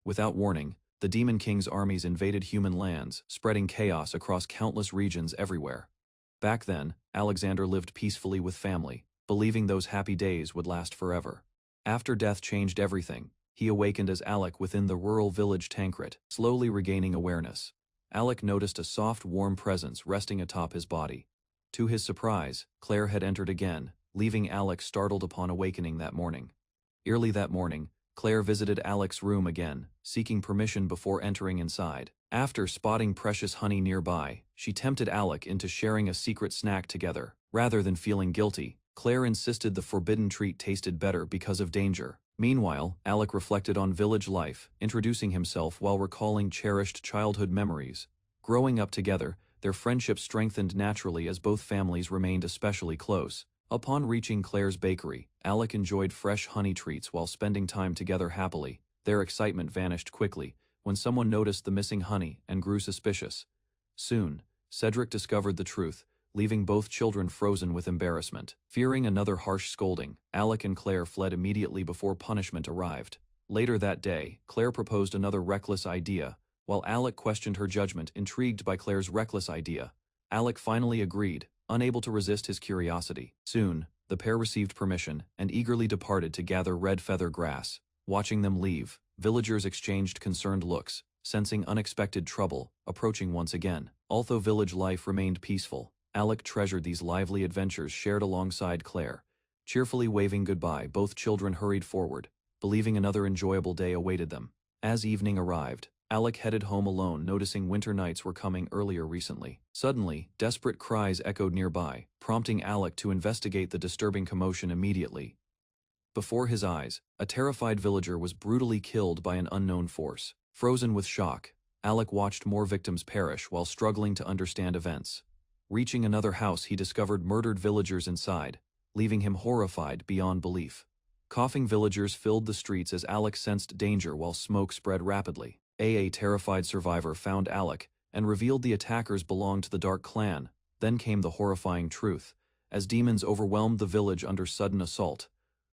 Without warning, the Demon King's armies invaded human lands, spreading chaos across countless regions everywhere. Back then, Alexander lived peacefully with family, believing those happy days would last forever. After death changed everything, he awakened as Alec within the rural village Tancred, slowly regaining awareness. Alec noticed a soft, warm presence resting atop his body. To his surprise, Claire had entered again, leaving Alec startled upon awakening that morning. Early that morning, Claire visited Alec's room again, seeking permission before entering inside. After spotting precious honey nearby, she tempted Alec into sharing a secret snack together. Rather than feeling guilty, Claire insisted the forbidden treat tasted better because of danger. Meanwhile, Alec reflected on village life, introducing himself while recalling cherished childhood memories. Growing up together, their friendship strengthened naturally as both families remained especially close. Upon reaching Claire's bakery, Alec enjoyed fresh honey treats while spending time together happily. Their excitement vanished quickly when someone noticed the missing honey and grew suspicious. Soon, Cedric discovered the truth, leaving both children frozen with embarrassment. Fearing another harsh scolding, Alec and Claire fled immediately before punishment arrived. Later that day, Claire proposed another reckless idea. While Alec questioned her judgment, intrigued by Claire's reckless idea, Alec finally agreed, unable to resist his curiosity. Soon, the pair received permission and eagerly departed to gather red feather grass. Watching them leave, villagers exchanged concerned looks, sensing unexpected trouble approaching once again. Although village life remained peaceful, Alec treasured these lively adventures shared alongside Claire. Cheerfully waving goodbye, both children hurried forward, believing another enjoyable day awaited them. As evening arrived, Alec headed home alone, noticing winter nights were coming earlier recently. Suddenly, desperate cries echoed nearby, prompting Alec to investigate the disturbing commotion immediately. Before his eyes, a terrified villager was brutally killed by an unknown force. Frozen with shock, Alec watched more victims perish while struggling to understand events. Reaching another house, he discovered murdered villagers inside, leaving him horrified beyond belief. Coughing villagers filled the streets as Alec sensed danger while smoke spread rapidly. A terrified survivor found Alec and revealed the attackers belonged to the Dark Clan. Then came the horrifying truth, as demons overwhelmed the village under sudden assault.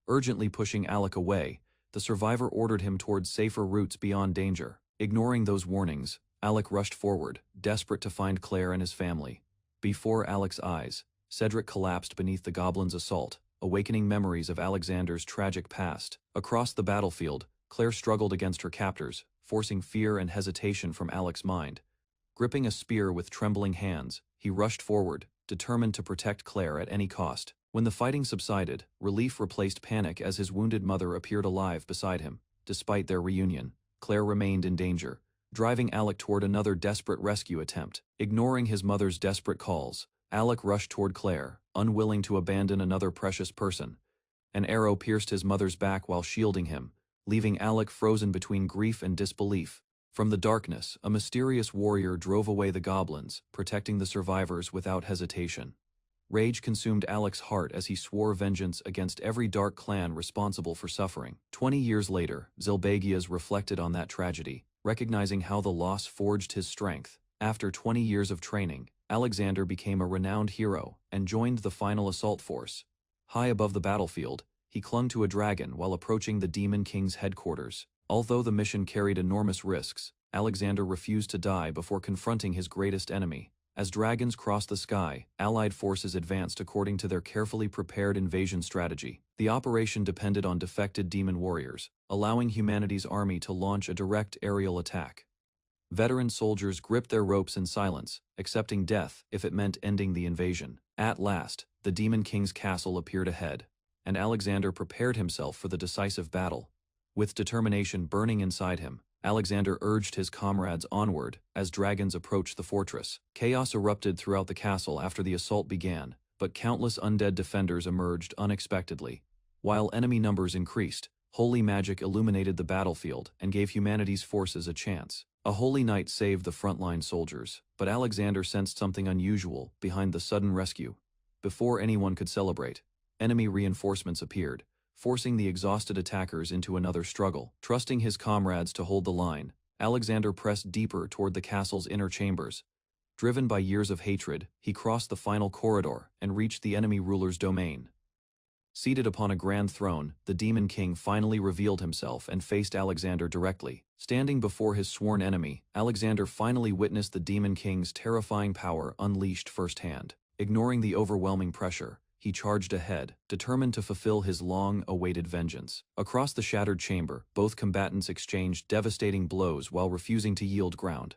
Urgently pushing Alec away, the survivor ordered him towards safer routes beyond danger. Ignoring those warnings, Alec rushed forward, desperate to find Claire and his family. Before Alec's eyes, Cedric collapsed beneath the goblin's assault, awakening memories of Alexander's tragic past. Across the battlefield, Claire struggled against her captors, forcing fear and hesitation from Alec's mind. Gripping a spear with trembling hands, he rushed forward, determined to protect Claire at any cost. When the fighting subsided, relief replaced panic as his wounded mother appeared alive beside him. Despite their reunion, Claire remained in danger, driving Alec toward another desperate rescue attempt. Ignoring his mother's desperate calls, Alec rushed toward Claire, unwilling to abandon another precious person. An arrow pierced his mother's back while shielding him, leaving Alec frozen between grief and disbelief. From the darkness, a mysterious warrior drove away the goblins, protecting the survivors without hesitation. Rage consumed Alec's heart as he swore vengeance against every dark clan responsible for suffering. 20 years later, Zilbagias reflected on that tragedy, recognizing how the loss forged his strength. After 20 years of training, Alexander became a renowned hero and joined the final assault force. High above the battlefield, he clung to a dragon while approaching the Demon King's headquarters. Although the mission carried enormous risks, Alexander refused to die before confronting his greatest enemy. As dragons crossed the sky, Allied forces advanced according to their carefully prepared invasion strategy. The operation depended on defected demon warriors, allowing humanity's army to launch a direct aerial attack. Veteran soldiers gripped their ropes in silence, accepting death if it meant ending the invasion. At last, the Demon King's castle appeared ahead, and Alexander prepared himself for the decisive battle. With determination burning inside him, Alexander urged his comrades onward as dragons approached the fortress. Chaos erupted throughout the castle after the assault began, but countless undead defenders emerged unexpectedly. While enemy numbers increased, holy magic illuminated the battlefield and gave humanity's forces a chance. A holy night saved the frontline soldiers, but Alexander sensed something unusual behind the sudden rescue. Before anyone could celebrate, enemy reinforcements appeared, forcing the exhausted attackers into another struggle. Trusting his comrades to hold the line, Alexander pressed deeper toward the castle's inner chambers. Driven by years of hatred, he crossed the final corridor and reached the enemy ruler's domain. Seated upon a grand throne, the Demon King finally revealed himself and faced Alexander directly. Standing before his sworn enemy, Alexander finally witnessed the Demon King's terrifying power unleashed firsthand. Ignoring the overwhelming pressure, he charged ahead, determined to fulfill his long-awaited vengeance. Across the shattered chamber, both combatants exchanged devastating blows while refusing to yield ground.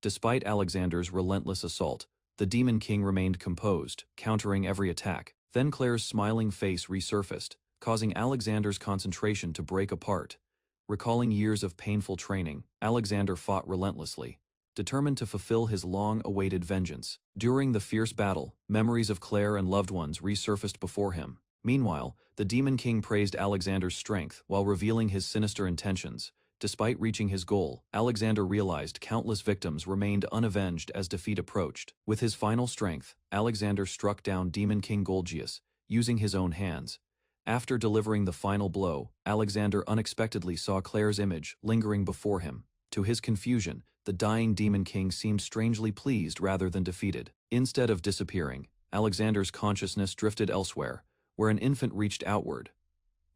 Despite Alexander's relentless assault, the Demon King remained composed, countering every attack. Then Claire's smiling face resurfaced, causing Alexander's concentration to break apart. Recalling years of painful training, Alexander fought relentlessly, determined to fulfill his long-awaited vengeance. During the fierce battle, memories of Claire and loved ones resurfaced before him. Meanwhile, the Demon King praised Alexander's strength while revealing his sinister intentions. Despite reaching his goal, Alexander realized countless victims remained unavenged as defeat approached. With his final strength, Alexander struck down Demon King Golgius, using his own hands. After delivering the final blow, Alexander unexpectedly saw Claire's image lingering before him. To his confusion, the dying Demon King seemed strangely pleased rather than defeated. Instead of disappearing, Alexander's consciousness drifted elsewhere, where an infant reached outward.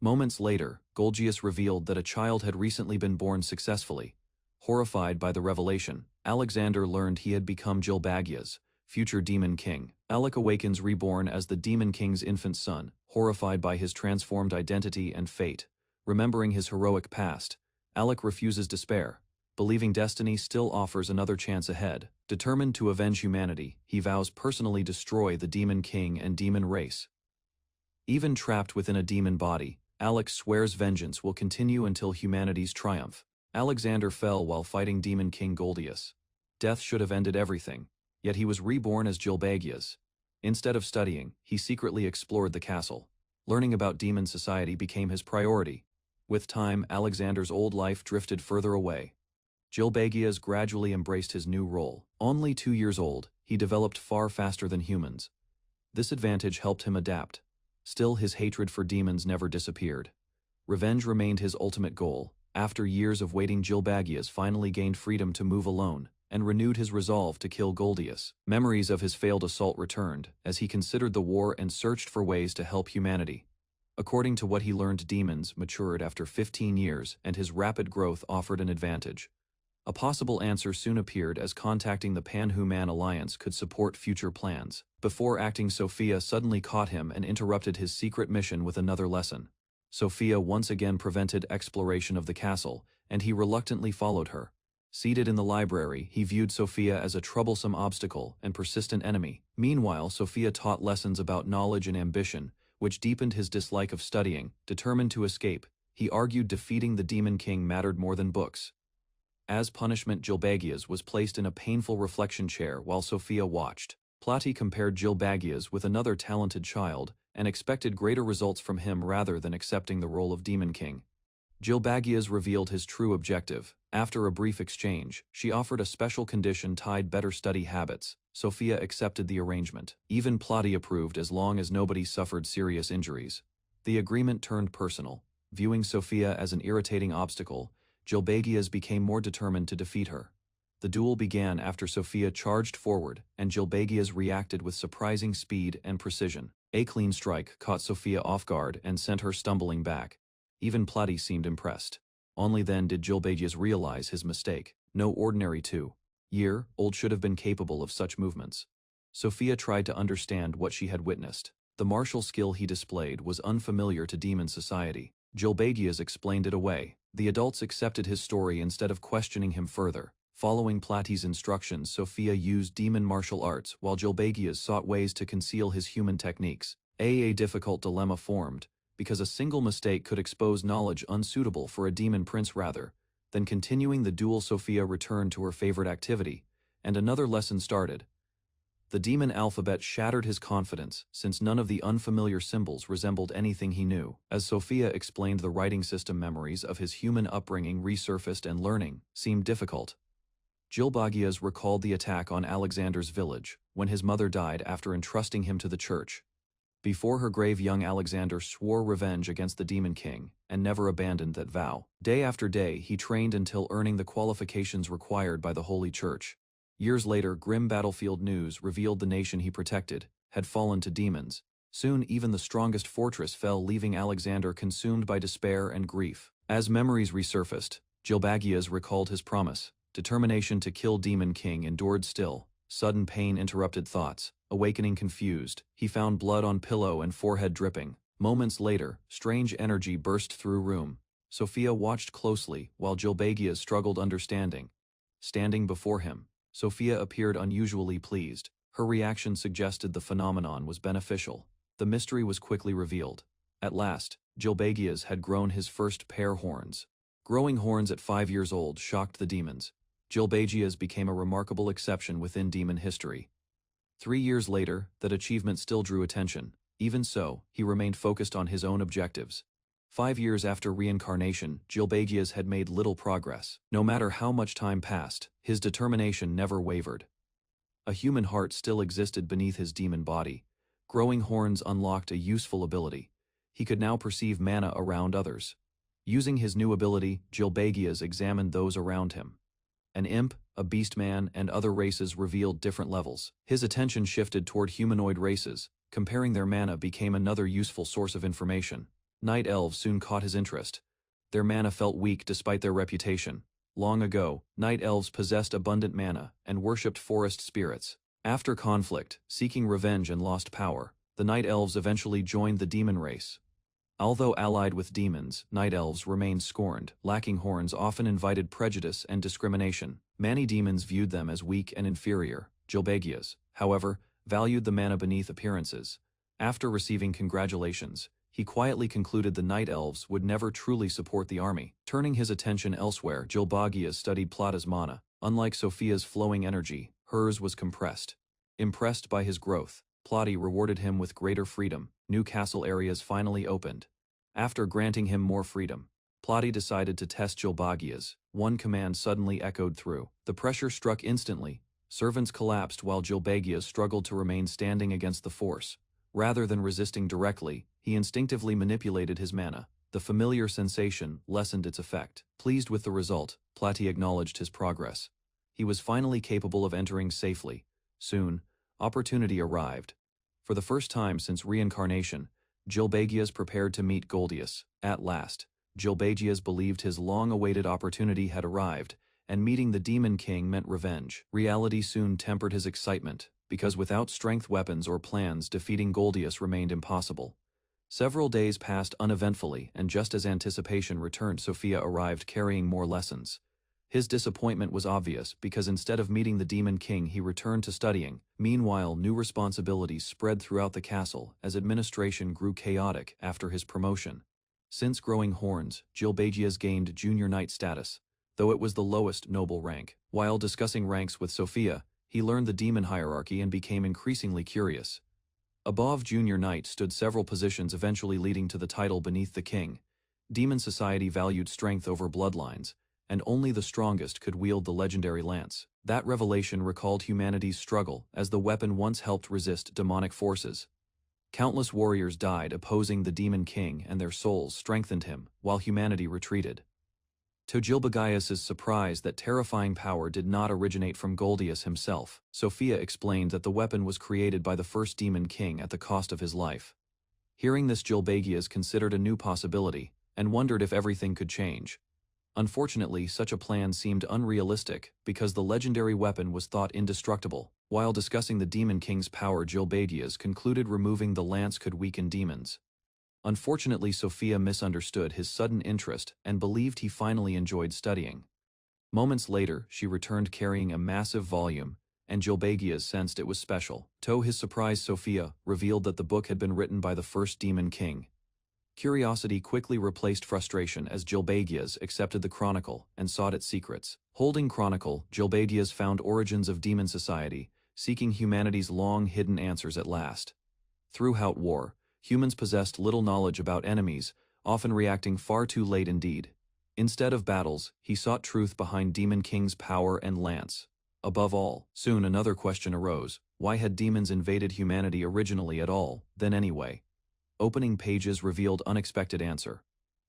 Moments later, Golgius revealed that a child had recently been born successfully. Horrified by the revelation, Alexander learned he had become Gilbagia's future Demon King. Alec awakens reborn as the Demon King's infant son, horrified by his transformed identity and fate. Remembering his heroic past, Alec refuses despair, believing destiny still offers another chance ahead. Determined to avenge humanity, he vows personally destroy the Demon King and demon race. Even trapped within a demon body, Alec swears vengeance will continue until humanity's triumph. Alexander fell while fighting Demon King Golgius. Death should have ended everything, yet he was reborn as Gilbagius. Instead of studying, he secretly explored the castle. Learning about demon society became his priority. With time, Alexander's old life drifted further away. Gilbagius gradually embraced his new role. Only 2 years old, he developed far faster than humans. This advantage helped him adapt. Still, his hatred for demons never disappeared. Revenge remained his ultimate goal. After years of waiting, Gilbagius finally gained freedom to move alone, and renewed his resolve to kill Golgius. Memories of his failed assault returned, as he considered the war and searched for ways to help humanity. According to what he learned, demons matured after 15 years, and his rapid growth offered an advantage. A possible answer soon appeared, as contacting the Pan-Human Alliance could support future plans. Before acting, Sophia suddenly caught him and interrupted his secret mission with another lesson. Sophia once again prevented exploration of the castle, and he reluctantly followed her. Seated in the library, he viewed Sophia as a troublesome obstacle and persistent enemy. Meanwhile, Sophia taught lessons about knowledge and ambition, which deepened his dislike of studying. Determined to escape, he argued defeating the Demon King mattered more than books. As punishment, Gilbagius was placed in a painful reflection chair while Sophia watched. Plati compared Gilbagius with another talented child and expected greater results from him rather than accepting the role of Demon King. Gilbagius revealed his true objective. After a brief exchange, she offered a special condition tied better study habits. Sophia accepted the arrangement. Even Plati approved as long as nobody suffered serious injuries. The agreement turned personal. Viewing Sophia as an irritating obstacle, Gilbagius became more determined to defeat her. The duel began after Sophia charged forward, and Gilbagius reacted with surprising speed and precision. A clean strike caught Sophia off guard and sent her stumbling back. Even Plati seemed impressed. Only then did Gilbagius realize his mistake. No ordinary 2-year-old should have been capable of such movements. Sophia tried to understand what she had witnessed. The martial skill he displayed was unfamiliar to demon society. Gilbagius explained it away. The adults accepted his story instead of questioning him further. Following Plati's instructions, Sophia used demon martial arts while Gilbagius sought ways to conceal his human techniques. A difficult dilemma formed, because a single mistake could expose knowledge unsuitable for a demon prince. Rather than continuing the duel, Sophia returned to her favorite activity, and another lesson started. The demon alphabet shattered his confidence, since none of the unfamiliar symbols resembled anything he knew. As Sophia explained the writing system, memories of his human upbringing resurfaced and learning seemed difficult. Gilbagius recalled the attack on Alexander's village, when his mother died after entrusting him to the church. Before her grave, young Alexander swore revenge against the Demon King, and never abandoned that vow. Day after day, he trained until earning the qualifications required by the Holy Church. Years later, grim battlefield news revealed the nation he protected had fallen to demons. Soon even the strongest fortress fell, leaving Alexander consumed by despair and grief. As memories resurfaced, Gilbagias recalled his promise. Determination to kill Demon King endured still. Sudden pain interrupted thoughts. Awakening confused, he found blood on pillow and forehead dripping. Moments later, strange energy burst through room. Sophia watched closely while Gilbagias struggled understanding. Standing before him, Sophia appeared unusually pleased. Her reaction suggested the phenomenon was beneficial. The mystery was quickly revealed. At last, Gilbagias had grown his first pair horns. Growing horns at 5 years old shocked the demons. Gilbagias became a remarkable exception within demon history. 3 years later, that achievement still drew attention. Even so, he remained focused on his own objectives. 5 years after reincarnation, Gilbagias had made little progress. No matter how much time passed, his determination never wavered. A human heart still existed beneath his demon body. Growing horns unlocked a useful ability. He could now perceive mana around others. Using his new ability, Gilbagias examined those around him. An imp, a beastman, and other races revealed different levels. His attention shifted toward humanoid races. Comparing their mana became another useful source of information. Night elves soon caught his interest. Their mana felt weak despite their reputation. Long ago, night elves possessed abundant mana and worshipped forest spirits. After conflict, seeking revenge and lost power, the night elves eventually joined the demon race. Although allied with demons, night elves remained scorned. Lacking horns often invited prejudice and discrimination. Many demons viewed them as weak and inferior. Gilbagias, however, valued the mana beneath appearances. After receiving congratulations, he quietly concluded the night elves would never truly support the army. Turning his attention elsewhere, Gilbagias studied Plata's mana. Unlike Sophia's flowing energy, hers was compressed. Impressed by his growth, Plati rewarded him with greater freedom. New castle areas finally opened. After granting him more freedom, Plati decided to test Gilbagias. One command suddenly echoed through. The pressure struck instantly. Servants collapsed while Gilbagias struggled to remain standing against the force. Rather than resisting directly, he instinctively manipulated his mana. The familiar sensation lessened its effect. Pleased with the result, Plati acknowledged his progress. He was finally capable of entering safely. Soon, opportunity arrived. For the first time since reincarnation, Gilbagias prepared to meet Goldius. At last, Gilbagias believed his long-awaited opportunity had arrived, and meeting the Demon King meant revenge. Reality soon tempered his excitement, because without strength weapons or plans, defeating Goldius remained impossible. Several days passed uneventfully, and just as anticipation returned, Sophia arrived carrying more lessons. His disappointment was obvious, because instead of meeting the Demon King, he returned to studying. Meanwhile, new responsibilities spread throughout the castle as administration grew chaotic after his promotion. Since growing horns, Gilbagias gained junior knight status, though it was the lowest noble rank. While discussing ranks with Sophia, he learned the demon hierarchy and became increasingly curious. Above junior knight stood several positions, eventually leading to the title beneath the king. Demon society valued strength over bloodlines, and only the strongest could wield the legendary lance. That revelation recalled humanity's struggle, as the weapon once helped resist demonic forces. Countless warriors died opposing the Demon King, and their souls strengthened him, while humanity retreated. To Gilbagias' surprise, that terrifying power did not originate from Goldius himself. Sophia explained that the weapon was created by the first Demon King at the cost of his life. Hearing this, Gilbagias considered a new possibility, and wondered if everything could change. Unfortunately, such a plan seemed unrealistic, because the legendary weapon was thought indestructible. While discussing the Demon King's power, Gilbagias concluded removing the lance could weaken demons. Unfortunately, Sophia misunderstood his sudden interest and believed he finally enjoyed studying. Moments later, she returned carrying a massive volume, and Gilbagias sensed it was special. To his surprise, Sophia revealed that the book had been written by the first Demon King. Curiosity quickly replaced frustration as Gilbagias accepted the chronicle and sought its secrets. Holding chronicle, Gilbagias found origins of demon society, seeking humanity's long-hidden answers at last. Throughout war, humans possessed little knowledge about enemies, often reacting far too late indeed. Instead of battles, he sought truth behind Demon King's power and lance. Above all, soon another question arose: why had demons invaded humanity originally at all, then anyway? Opening pages revealed unexpected answer.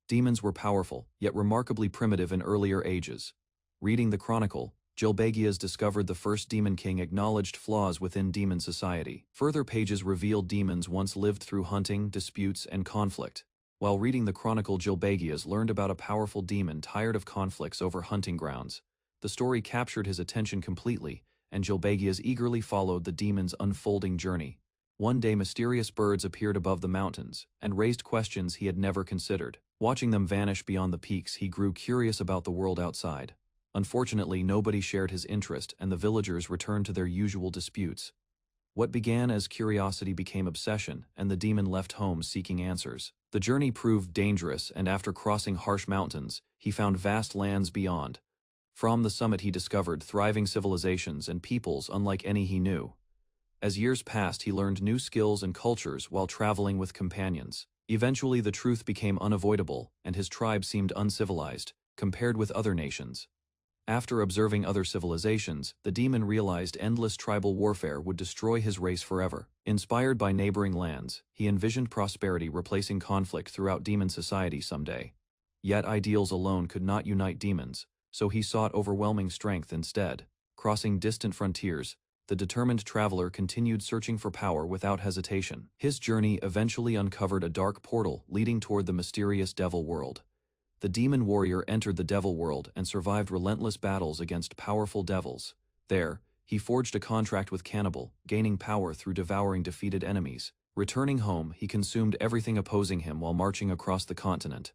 Demons were powerful, yet remarkably primitive in earlier ages. Reading the chronicle, Gilbegias discovered the first Demon King acknowledged flaws within demon society. Further pages revealed demons once lived through hunting, disputes, and conflict. While reading the chronicle, Gilbegias learned about a powerful demon tired of conflicts over hunting grounds. The story captured his attention completely, and Gilbegias eagerly followed the demon's unfolding journey. One day mysterious birds appeared above the mountains, and raised questions he had never considered. Watching them vanish beyond the peaks, he grew curious about the world outside. Unfortunately, nobody shared his interest, and the villagers returned to their usual disputes. What began as curiosity became obsession, and the demon left home seeking answers. The journey proved dangerous, and after crossing harsh mountains, he found vast lands beyond. From the summit he discovered thriving civilizations and peoples unlike any he knew. As years passed, he learned new skills and cultures while traveling with companions. Eventually the truth became unavoidable, and his tribe seemed uncivilized, compared with other nations. After observing other civilizations, the demon realized endless tribal warfare would destroy his race forever. Inspired by neighboring lands, he envisioned prosperity replacing conflict throughout demon society someday. Yet ideals alone could not unite demons, so he sought overwhelming strength instead. Crossing distant frontiers, the determined traveler continued searching for power without hesitation. His journey eventually uncovered a dark portal leading toward the mysterious devil world. The demon warrior entered the devil world and survived relentless battles against powerful devils. There, he forged a contract with Cannibal, gaining power through devouring defeated enemies. Returning home, he consumed everything opposing him while marching across the continent.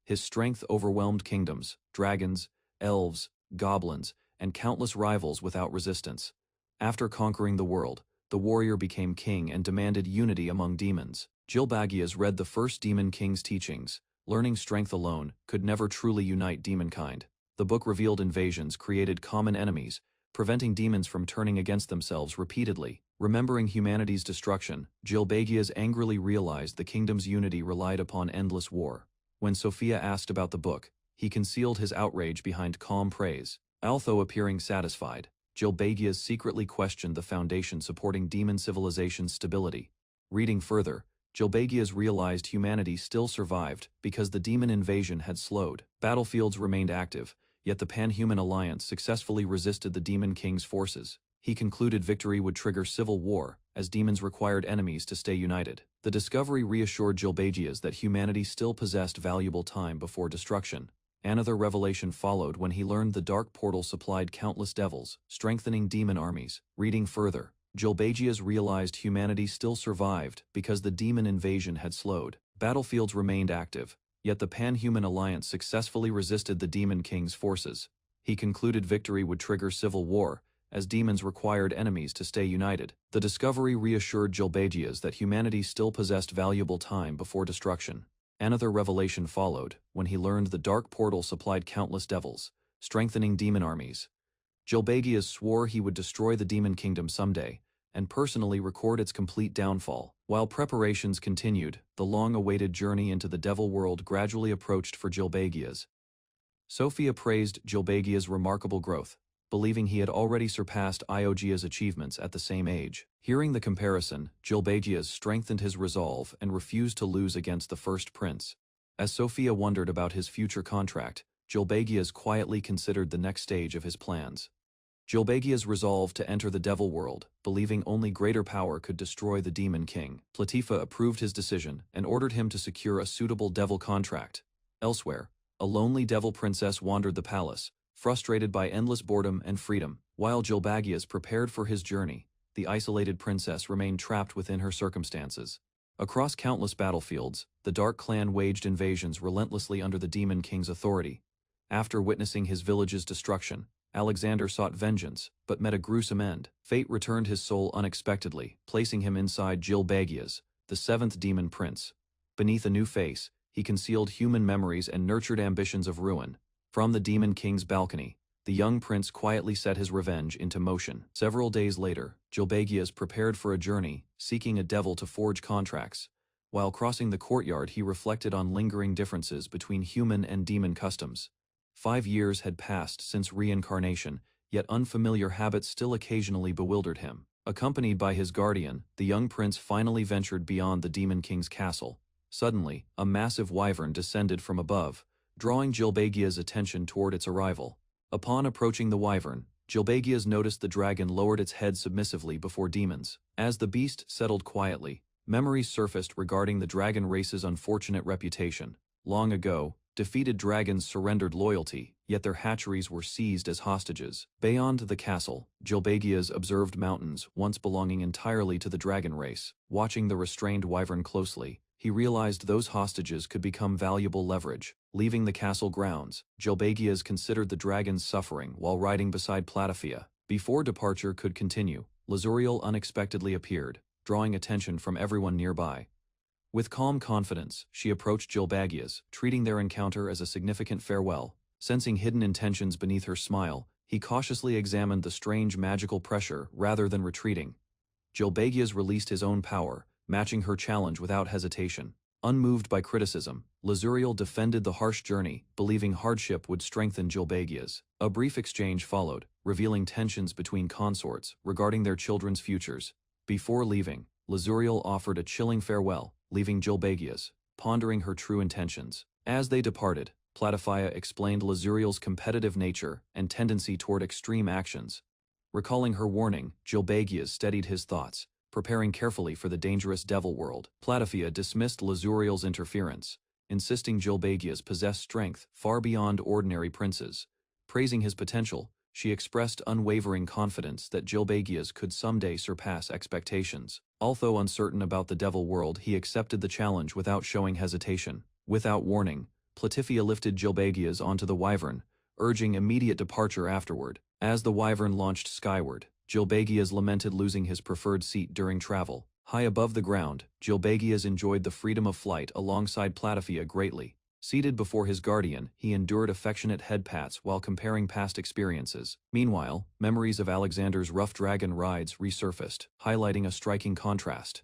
His strength overwhelmed kingdoms, dragons, elves, goblins, and countless rivals without resistance. After conquering the world, the warrior became king and demanded unity among demons. Gilbegias read the first Demon King's teachings. Learning strength alone could never truly unite demonkind. The book revealed invasions created common enemies, preventing demons from turning against themselves repeatedly. Remembering humanity's destruction, Gilbegias angrily realized the kingdom's unity relied upon endless war. When Sophia asked about the book, he concealed his outrage behind calm praise. Although appearing satisfied, Gilbegias secretly questioned the foundation supporting demon civilization's stability. Reading further, Gilbegias realized humanity still survived because the demon invasion had slowed. Battlefields remained active, yet the Pan-Human Alliance successfully resisted the Demon King's forces. He concluded victory would trigger civil war, as demons required enemies to stay united. The discovery reassured Gilbegias that humanity still possessed valuable time before destruction. Another revelation followed when he learned the dark portal supplied countless devils, strengthening demon armies. Reading further, Gilbegias realized humanity still survived because the demon invasion had slowed. Battlefields remained active, yet the Pan-Human Alliance successfully resisted the Demon King's forces. He concluded victory would trigger civil war, as demons required enemies to stay united. The discovery reassured Gilbegias that humanity still possessed valuable time before destruction. Another revelation followed when he learned the dark portal supplied countless devils, strengthening demon armies. Gilbegias swore he would destroy the demon kingdom someday, and personally record its complete downfall. While preparations continued, the long-awaited journey into the devil world gradually approached for Gilbegias. Sophia praised Gilbegias' remarkable growth, believing he had already surpassed Iogia's achievements at the same age. Hearing the comparison, Gilbegias strengthened his resolve and refused to lose against the first prince. As Sophia wondered about his future contract, Gilbegias quietly considered the next stage of his plans. Gilbegias resolved to enter the devil world, believing only greater power could destroy the Demon King. Platifa approved his decision and ordered him to secure a suitable devil contract. Elsewhere, a lonely devil princess wandered the palace, frustrated by endless boredom and freedom. While Gilbegias prepared for his journey, the isolated princess remained trapped within her circumstances. Across countless battlefields, the Dark Clan waged invasions relentlessly under the Demon King's authority. After witnessing his village's destruction, Alexander sought vengeance, but met a gruesome end. Fate returned his soul unexpectedly, placing him inside Gilbegias, the seventh demon prince. Beneath a new face, he concealed human memories and nurtured ambitions of ruin. From the Demon King's balcony, the young prince quietly set his revenge into motion. Several days later, Gilbegias prepared for a journey, seeking a devil to forge contracts. While crossing the courtyard, he reflected on lingering differences between human and demon customs. 5 years had passed since reincarnation, yet unfamiliar habits still occasionally bewildered him. Accompanied by his guardian, the young prince finally ventured beyond the Demon King's castle. Suddenly, a massive wyvern descended from above, drawing Gilbegias' attention toward its arrival. Upon approaching the wyvern, Gilbegias noticed the dragon lowered its head submissively before demons. As the beast settled quietly, memories surfaced regarding the dragon race's unfortunate reputation. Long ago, defeated dragons surrendered loyalty, yet their hatcheries were seized as hostages. Beyond the castle, Gilbegias observed mountains once belonging entirely to the dragon race. Watching the restrained wyvern closely, he realized those hostages could become valuable leverage. Leaving the castle grounds, Gilbegias considered the dragon's suffering while riding beside Platypia. Before departure could continue, Lazuriel unexpectedly appeared, drawing attention from everyone nearby. With calm confidence, she approached Gilbegias, treating their encounter as a significant farewell. Sensing hidden intentions beneath her smile, he cautiously examined the strange magical pressure rather than retreating. Gilbegias released his own power, matching her challenge without hesitation. Unmoved by criticism, Lazuriel defended the harsh journey, believing hardship would strengthen Gilbegias. A brief exchange followed, revealing tensions between consorts regarding their children's futures. Before leaving, Lazuriel offered a chilling farewell, leaving Gilbegias, pondering her true intentions. As they departed, Platypia explained Lazuriel's competitive nature and tendency toward extreme actions. Recalling her warning, Gilbegias steadied his thoughts, preparing carefully for the dangerous devil world. Platypia dismissed Lazuriel's interference, insisting Gilbegias possessed strength far beyond ordinary princes. Praising his potential, she expressed unwavering confidence that Gilbegias could someday surpass expectations. Although uncertain about the devil world, he accepted the challenge without showing hesitation. Without warning, Platypia lifted Gilbegias onto the wyvern, urging immediate departure afterward. As the wyvern launched skyward, Gilbegias lamented losing his preferred seat during travel. High above the ground, Gilbegias enjoyed the freedom of flight alongside Platypia greatly. Seated before his guardian, he endured affectionate head pats while comparing past experiences. Meanwhile, memories of Alexander's rough dragon rides resurfaced, highlighting a striking contrast.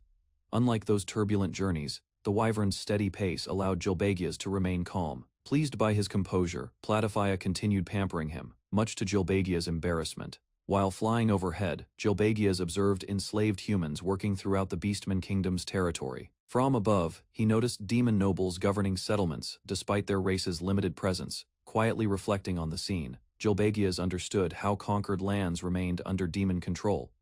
Unlike those turbulent journeys, the wyvern's steady pace allowed Gilbegias to remain calm. Pleased by his composure, Platypia continued pampering him, much to Gilbegias' embarrassment. While flying overhead, Gilbegias observed enslaved humans working throughout the Beastman Kingdom's territory. From above, he noticed demon nobles governing settlements despite their race's limited presence. Quietly reflecting on the scene, Gilbegias understood how conquered lands remained under demon control.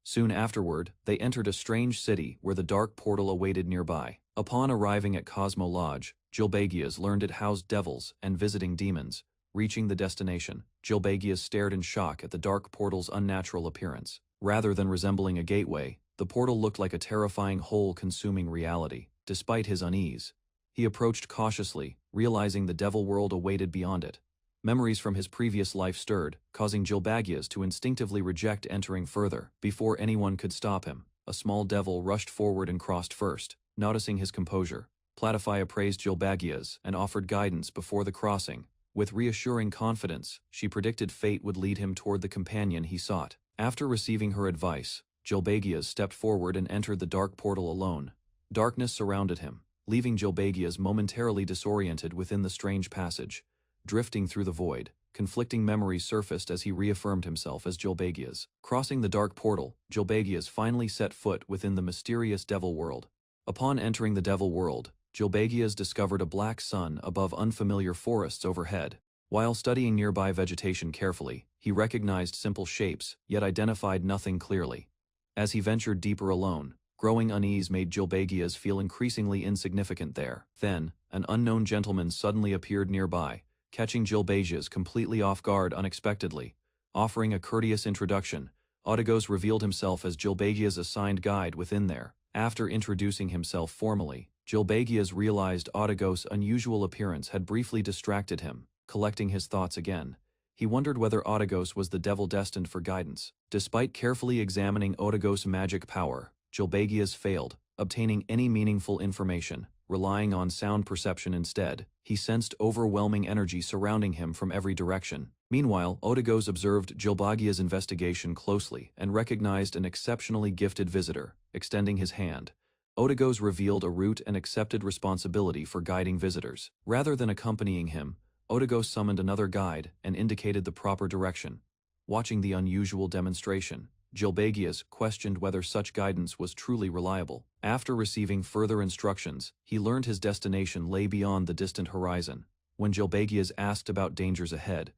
Soon afterward, they entered a strange city where the dark portal awaited nearby. Upon arriving at Cosmo Lodge, Gilbegias learned it housed devils and visiting demons. Reaching the destination, Gilbegias stared in shock at the dark portal's unnatural appearance. Rather than resembling a gateway, the portal looked like a terrifying hole-consuming reality. Despite his unease, he approached cautiously, realizing the devil world awaited beyond it. Memories from his previous life stirred, causing Gilbegias to instinctively reject entering further. Before anyone could stop him, a small devil rushed forward and crossed first. Noticing his composure, Platypia praised Gilbegias and offered guidance before the crossing. With reassuring confidence, she predicted fate would lead him toward the companion he sought. After receiving her advice, Gilbegias stepped forward and entered the dark portal alone. Darkness surrounded him, leaving Gilbegias momentarily disoriented within the strange passage. Drifting through the void, conflicting memories surfaced as he reaffirmed himself as Gilbegias. Crossing the dark portal, Gilbegias finally set foot within the mysterious devil world. Upon entering the devil world, Gilbegias discovered a black sun above unfamiliar forests overhead. While studying nearby vegetation carefully, he recognized simple shapes, yet identified nothing clearly. As he ventured deeper alone, growing unease made Gilbegias feel increasingly insignificant there. Then, an unknown gentleman suddenly appeared nearby, catching Gilbegias completely off guard unexpectedly. Offering a courteous introduction, Otaku revealed himself as Gilbegias' assigned guide within there. After introducing himself formally, Gilbegias realized Otaku's unusual appearance had briefly distracted him. Collecting his thoughts again, he wondered whether Otaku was the devil destined for guidance. Despite carefully examining Otaku's magic power, Gilbegias failed, obtaining any meaningful information. Relying on sound perception instead, he sensed overwhelming energy surrounding him from every direction. Meanwhile, Otaku observed Gilbegias' investigation closely and recognized an exceptionally gifted visitor. Extending his hand, Otaku revealed a route and accepted responsibility for guiding visitors. Rather than accompanying him, Otaku summoned another guide and indicated the proper direction. Watching the unusual demonstration, Gilbegias questioned whether such guidance was truly reliable. After receiving further instructions, he learned his destination lay beyond the distant horizon. When Gilbegias asked about dangers ahead,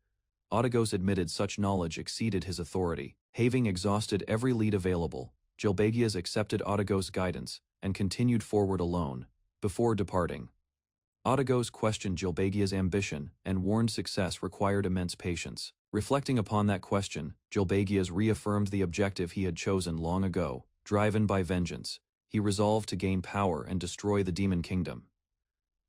Otagos admitted such knowledge exceeded his authority. Having exhausted every lead available, Gilbagias accepted Otagos' guidance and continued forward alone. Before departing, Otagos questioned Gilbagia's ambition and warned success required immense patience. Reflecting upon that question, Gilbagias reaffirmed the objective he had chosen long ago. Driven by vengeance, he resolved to gain power and destroy the demon kingdom.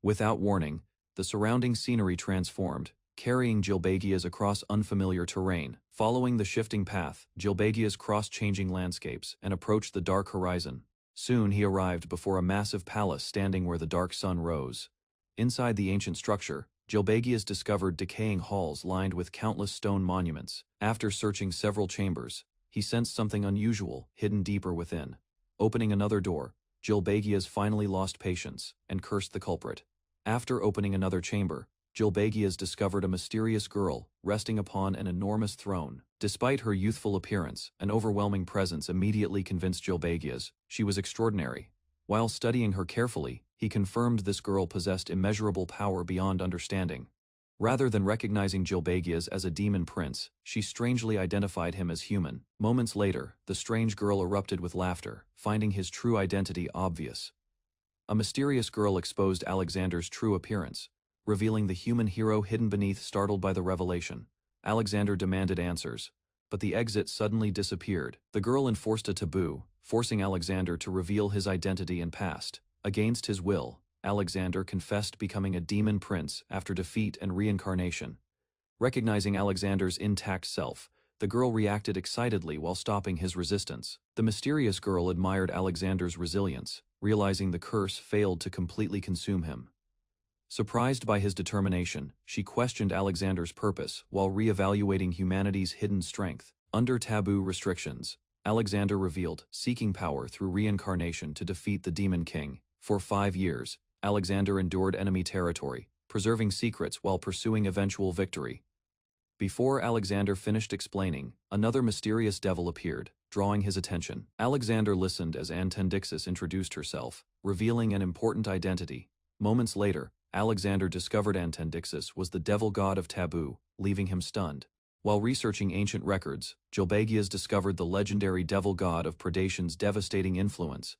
Without warning, the surrounding scenery transformed, carrying Gilbagias across unfamiliar terrain. Following the shifting path, Gilbagias crossed changing landscapes and approached the dark horizon. Soon he arrived before a massive palace standing where the dark sun rose. Inside the ancient structure, Gilbagias discovered decaying halls lined with countless stone monuments. After searching several chambers, he sensed something unusual hidden deeper within. Opening another door, Gilbagias finally lost patience and cursed the culprit. After opening another chamber, Gilbagias discovered a mysterious girl resting upon an enormous throne. Despite her youthful appearance, an overwhelming presence immediately convinced Gilbagias she was extraordinary. While studying her carefully, he confirmed this girl possessed immeasurable power beyond understanding. Rather than recognizing Gilbagias as a demon prince, she strangely identified him as human. Moments later, the strange girl erupted with laughter, finding his true identity obvious. A mysterious girl exposed Alexander's true appearance, revealing the human hero hidden beneath. Startled by the revelation, Alexander demanded answers, but the exit suddenly disappeared. The girl enforced a taboo, forcing Alexander to reveal his identity and past. Against his will, Alexander confessed becoming a demon prince after defeat and reincarnation. Recognizing Alexander's intact self, the girl reacted excitedly while stopping his resistance. The mysterious girl admired Alexander's resilience, realizing the curse failed to completely consume him. Surprised by his determination, she questioned Alexander's purpose while re-evaluating humanity's hidden strength. Under taboo restrictions, Alexander revealed seeking power through reincarnation to defeat the Demon King. For 5 years, Alexander endured enemy territory, preserving secrets while pursuing eventual victory. Before Alexander finished explaining, another mysterious devil appeared, drawing his attention. Alexander listened as Antendixis introduced herself, revealing an important identity. Moments later, Alexander discovered Antendixis was the devil god of taboo, leaving him stunned. While researching ancient records, Gilbagias discovered the legendary devil god of predation's devastating influence.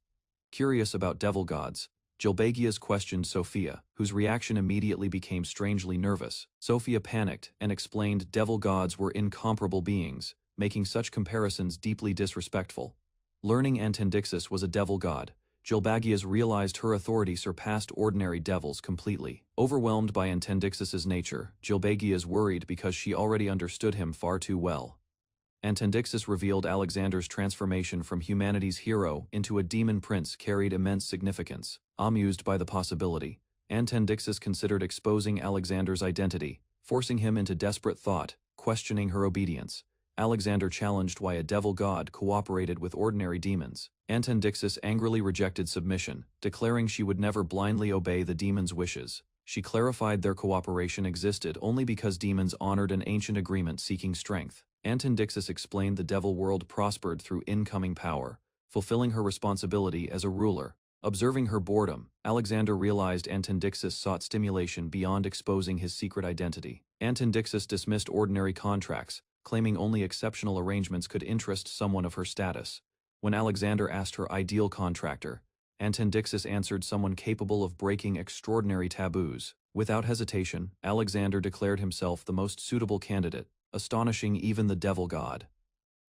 Curious about devil gods, Gilbagias questioned Sophia, whose reaction immediately became strangely nervous. Sophia panicked and explained devil gods were incomparable beings, making such comparisons deeply disrespectful. Learning Antendixis was a devil god, Gilbagias realized her authority surpassed ordinary devils completely. Overwhelmed by Antendixis's nature, Gilbagias worried because she already understood him far too well. Antendixis revealed Alexander's transformation from humanity's hero into a demon prince carried immense significance. Amused by the possibility, Antendixis considered exposing Alexander's identity, forcing him into desperate thought, questioning her obedience. Alexander challenged why a devil god cooperated with ordinary demons. Antendixis angrily rejected submission, declaring she would never blindly obey the demon's wishes. She clarified their cooperation existed only because demons honored an ancient agreement seeking strength. Antendixis explained the devil world prospered through incoming power, fulfilling her responsibility as a ruler. Observing her boredom, Alexander realized Antendixis sought stimulation beyond exposing his secret identity. Antendixis dismissed ordinary contracts, claiming only exceptional arrangements could interest someone of her status. When Alexander asked her ideal contractor, Antendixis answered someone capable of breaking extraordinary taboos. Without hesitation, Alexander declared himself the most suitable candidate, astonishing even the devil god.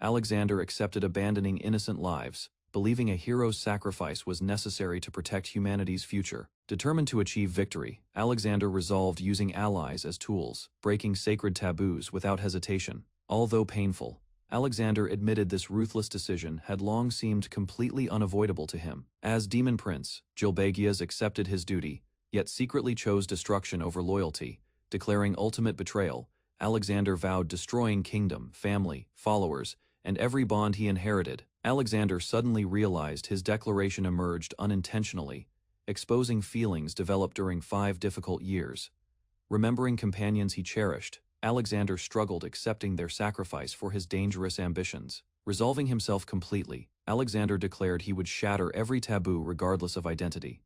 Alexander accepted abandoning innocent lives, believing a hero's sacrifice was necessary to protect humanity's future. Determined to achieve victory, Alexander resolved using allies as tools, breaking sacred taboos without hesitation. Although painful, Alexander admitted this ruthless decision had long seemed completely unavoidable to him. As demon prince, Gilbagias accepted his duty, yet secretly chose destruction over loyalty. Declaring ultimate betrayal, Alexander vowed destroying kingdom, family, followers, and every bond he inherited. Alexander suddenly realized his declaration emerged unintentionally, exposing feelings developed during 5 difficult years. Remembering companions he cherished, Alexander struggled accepting their sacrifice for his dangerous ambitions. Resolving himself completely, Alexander declared he would shatter every taboo regardless of identity.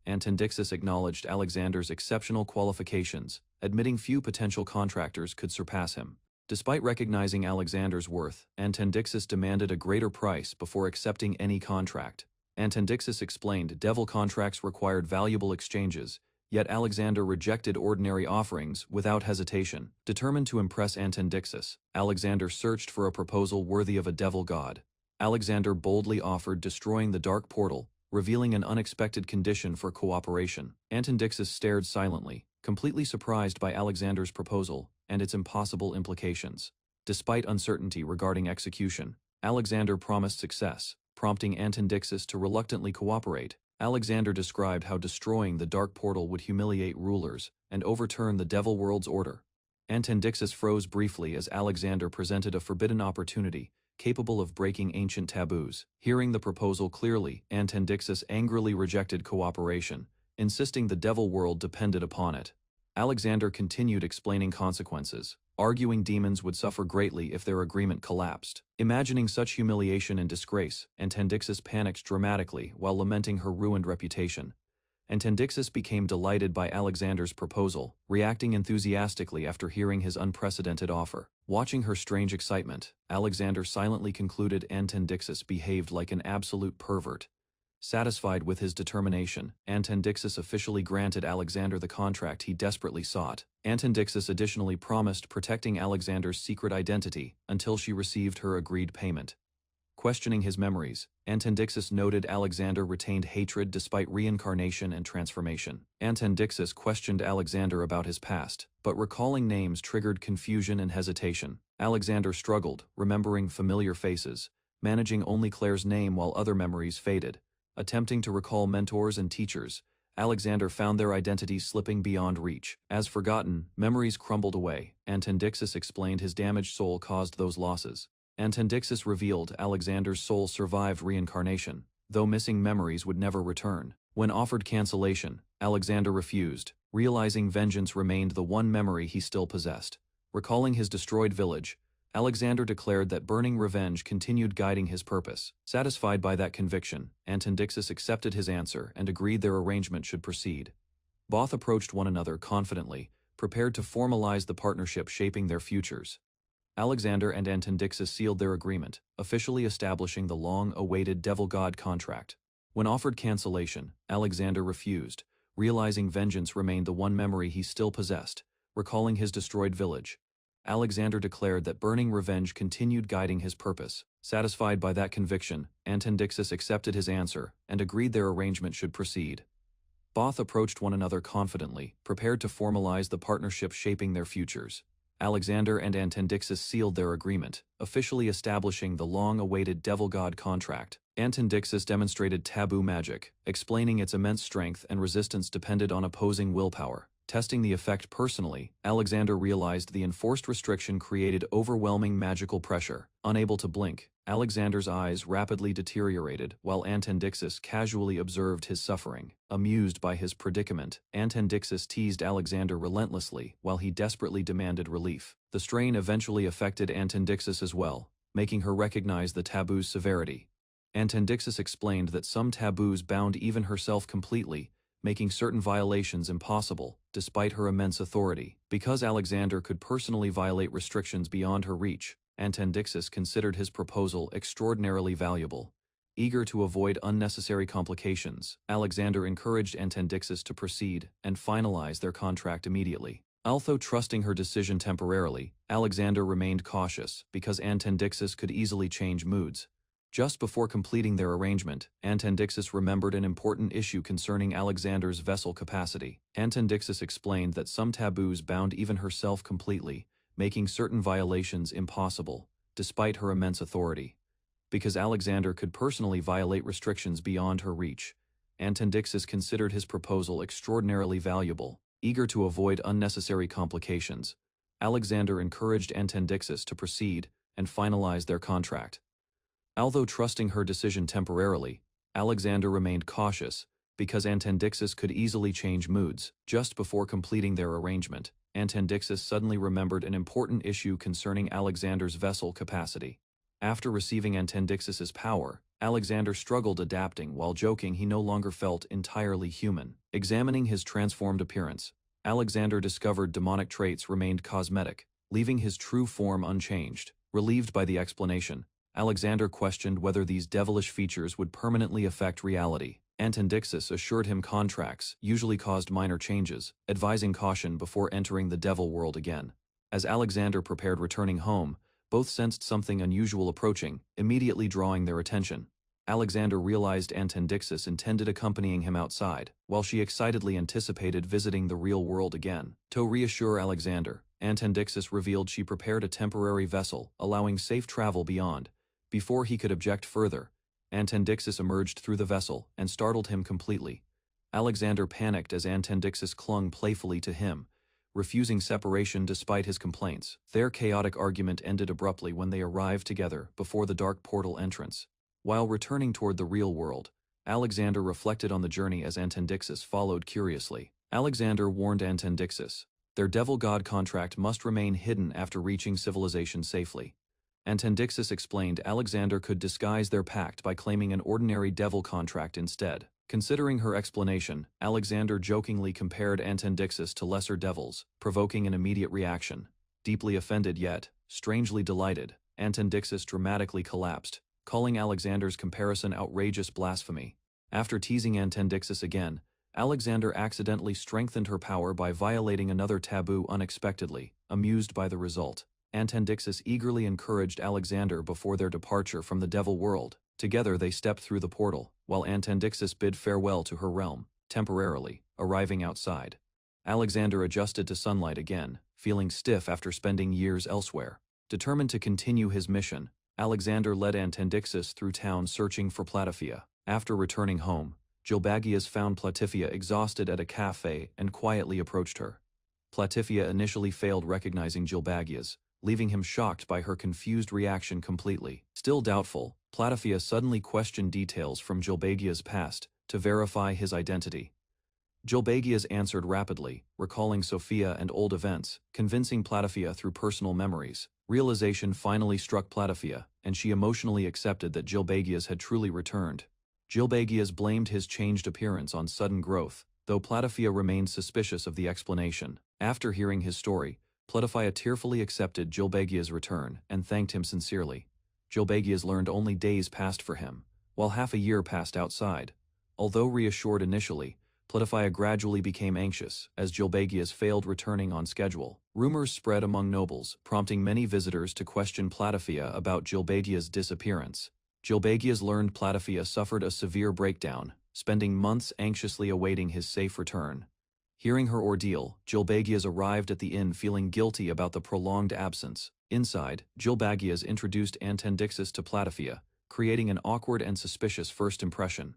Antendixis acknowledged Alexander's exceptional qualifications, admitting few potential contractors could surpass him. Despite recognizing Alexander's worth, Antendixis demanded a greater price before accepting any contract. Antendixis explained devil contracts required valuable exchanges, yet Alexander rejected ordinary offerings without hesitation. Determined to impress Antendixis, Alexander searched for a proposal worthy of a devil god. Alexander boldly offered destroying the dark portal, revealing an unexpected condition for cooperation. Antendixis stared silently, completely surprised by Alexander's proposal and its impossible implications. Despite uncertainty regarding execution, Alexander promised success, prompting Antendixis to reluctantly cooperate. Alexander described how destroying the dark portal would humiliate rulers and overturn the devil world's order. Antendixis froze briefly as Alexander presented a forbidden opportunity, capable of breaking ancient taboos. Hearing the proposal clearly, Antendixis angrily rejected cooperation, insisting the devil world depended upon it. Alexander continued explaining consequences, arguing demons would suffer greatly if their agreement collapsed. Imagining such humiliation and disgrace, Antendixis panicked dramatically while lamenting her ruined reputation. Antendixis became delighted by Alexander's proposal, reacting enthusiastically after hearing his unprecedented offer. Watching her strange excitement, Alexander silently concluded Antendixis behaved like an absolute pervert. Satisfied with his determination, Antendixis officially granted Alexander the contract he desperately sought. Antendixis additionally promised protecting Alexander's secret identity until she received her agreed payment. Questioning his memories, Antendixis noted Alexander retained hatred despite reincarnation and transformation. Antendixis questioned Alexander about his past, but recalling names triggered confusion and hesitation. Alexander struggled, remembering familiar faces, managing only Claire's name while other memories faded. Attempting to recall mentors and teachers, Alexander found their identities slipping beyond reach. As forgotten, memories crumbled away. Antendixis explained his damaged soul caused those losses. Antendixis revealed Alexander's soul survived reincarnation, though missing memories would never return. When offered cancellation, Alexander refused, realizing vengeance remained the one memory he still possessed. Recalling his destroyed village, Alexander declared that burning revenge continued guiding his purpose. Satisfied by that conviction, Antendixis accepted his answer and agreed their arrangement should proceed. Both approached one another confidently, prepared to formalize the partnership shaping their futures. Alexander and Antendixis sealed their agreement, officially establishing the long-awaited devil god contract. When offered cancellation, Alexander refused, realizing vengeance remained the one memory he still possessed. Recalling his destroyed village, Alexander declared that burning revenge continued guiding his purpose. Satisfied by that conviction, Antendixis accepted his answer and agreed their arrangement should proceed. Both approached one another confidently, prepared to formalize the partnership shaping their futures. Alexander and Antendixis sealed their agreement, officially establishing the long-awaited devil god contract. Antendixis demonstrated taboo magic, explaining its immense strength and resistance depended on opposing willpower. Testing the effect personally, Alexander realized the enforced restriction created overwhelming magical pressure. Unable to blink, Alexander's eyes rapidly deteriorated while Antendixis casually observed his suffering. Amused by his predicament, Antendixis teased Alexander relentlessly while he desperately demanded relief. The strain eventually affected Antendixis as well, making her recognize the taboo's severity. Antendixis explained that some taboos bound even herself completely, making certain violations impossible, despite her immense authority. Because Alexander could personally violate restrictions beyond her reach, Antendixis considered his proposal extraordinarily valuable. Eager to avoid unnecessary complications, Alexander encouraged Antendixis to proceed and finalize their contract immediately. Although trusting her decision temporarily, Alexander remained cautious because Antendixis could easily change moods. Just before completing their arrangement, Antendixis remembered an important issue concerning Alexander's vessel capacity. Antendixis explained that some taboos bound even herself completely, making certain violations impossible, despite her immense authority. Because Alexander could personally violate restrictions beyond her reach, Antendixis considered his proposal extraordinarily valuable. Eager to avoid unnecessary complications, Alexander encouraged Antendixis to proceed and finalize their contract. Although trusting her decision temporarily, Alexander remained cautious because Antendixis could easily change moods. Just before completing their arrangement, Antendixis suddenly remembered an important issue concerning Alexander's vessel capacity. After receiving Antendixis's power, Alexander struggled adapting while joking he no longer felt entirely human. Examining his transformed appearance, Alexander discovered demonic traits remained cosmetic, leaving his true form unchanged. Relieved by the explanation, Alexander questioned whether these devilish features would permanently affect reality. Antendixis assured him contracts usually caused minor changes, advising caution before entering the devil world again. As Alexander prepared returning home, both sensed something unusual approaching, immediately drawing their attention. Alexander realized Antendixis intended accompanying him outside, while she excitedly anticipated visiting the real world again. To reassure Alexander, Antendixis revealed she prepared a temporary vessel, allowing safe travel beyond. Before he could object further, Antendixis emerged through the vessel and startled him completely. Alexander panicked as Antendixis clung playfully to him, refusing separation despite his complaints. Their chaotic argument ended abruptly when they arrived together before the dark portal entrance. While returning toward the real world, Alexander reflected on the journey as Antendixis followed curiously. Alexander warned Antendixis, their devil god contract must remain hidden after reaching civilization safely. Antendixis explained Alexander could disguise their pact by claiming an ordinary devil contract instead. Considering her explanation, Alexander jokingly compared Antendixis to lesser devils, provoking an immediate reaction. Deeply offended yet strangely delighted, Antendixis dramatically collapsed, calling Alexander's comparison outrageous blasphemy. After teasing Antendixis again, Alexander accidentally strengthened her power by violating another taboo unexpectedly. Amused by the result, Antendixis eagerly encouraged Alexander before their departure from the devil world. Together they stepped through the portal, while Antendixis bid farewell to her realm, temporarily, arriving outside. Alexander adjusted to sunlight again, feeling stiff after spending years elsewhere. Determined to continue his mission, Alexander led Antendixis through town searching for Platifia. After returning home, Gilbagius found Platifia exhausted at a cafe and quietly approached her. Platifia initially failed recognizing Gilbagius, leaving him shocked by her confused reaction completely. Still doubtful, Platifia suddenly questioned details from Gilbagius' past to verify his identity. Gilbagius answered rapidly, recalling Sophia and old events, convincing Platifia through personal memories. Realization finally struck Platifia, and she emotionally accepted that Gilbagius had truly returned. Gilbagius blamed his changed appearance on sudden growth, though Platifia remained suspicious of the explanation. After hearing his story, Platifia tearfully accepted Gilbagius' return and thanked him sincerely. Gilbagius learned only days passed for him, while half a year passed outside. Although reassured initially, Platifia gradually became anxious as Gilbagius failed returning on schedule. Rumors spread among nobles, prompting many visitors to question Platifia about Gilbagius' disappearance. Gilbagius learned Platifia suffered a severe breakdown, spending months anxiously awaiting his safe return. Hearing her ordeal, Gilbagius arrived at the inn feeling guilty about the prolonged absence. Inside, Gilbagius introduced Antendixis to Platifia, creating an awkward and suspicious first impression.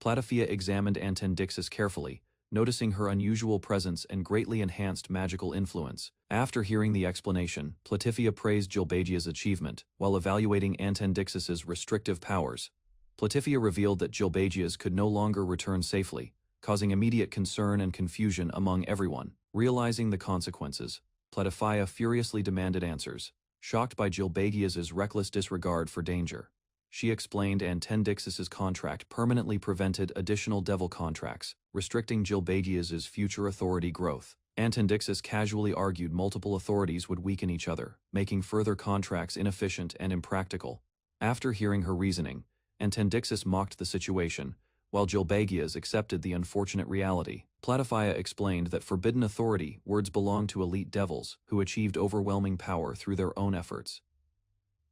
Platifia examined Antendixis carefully, noticing her unusual presence and greatly enhanced magical influence. After hearing the explanation, Platifia praised Gilbagius' achievement, while evaluating Antendixis' restrictive powers. Platifia revealed that Gilbagius could no longer return safely, causing immediate concern and confusion among everyone. Realizing the consequences, Platifia furiously demanded answers, shocked by Gilbagius' reckless disregard for danger. She explained Antendixis' contract permanently prevented additional devil contracts, restricting Gilbagius' future authority growth. Antendixis casually argued multiple authorities would weaken each other, making further contracts inefficient and impractical. After hearing her reasoning, Antendixis mocked the situation, while Gilbagius accepted the unfortunate reality. Platifia explained that forbidden authority words belong to elite devils who achieved overwhelming power through their own efforts.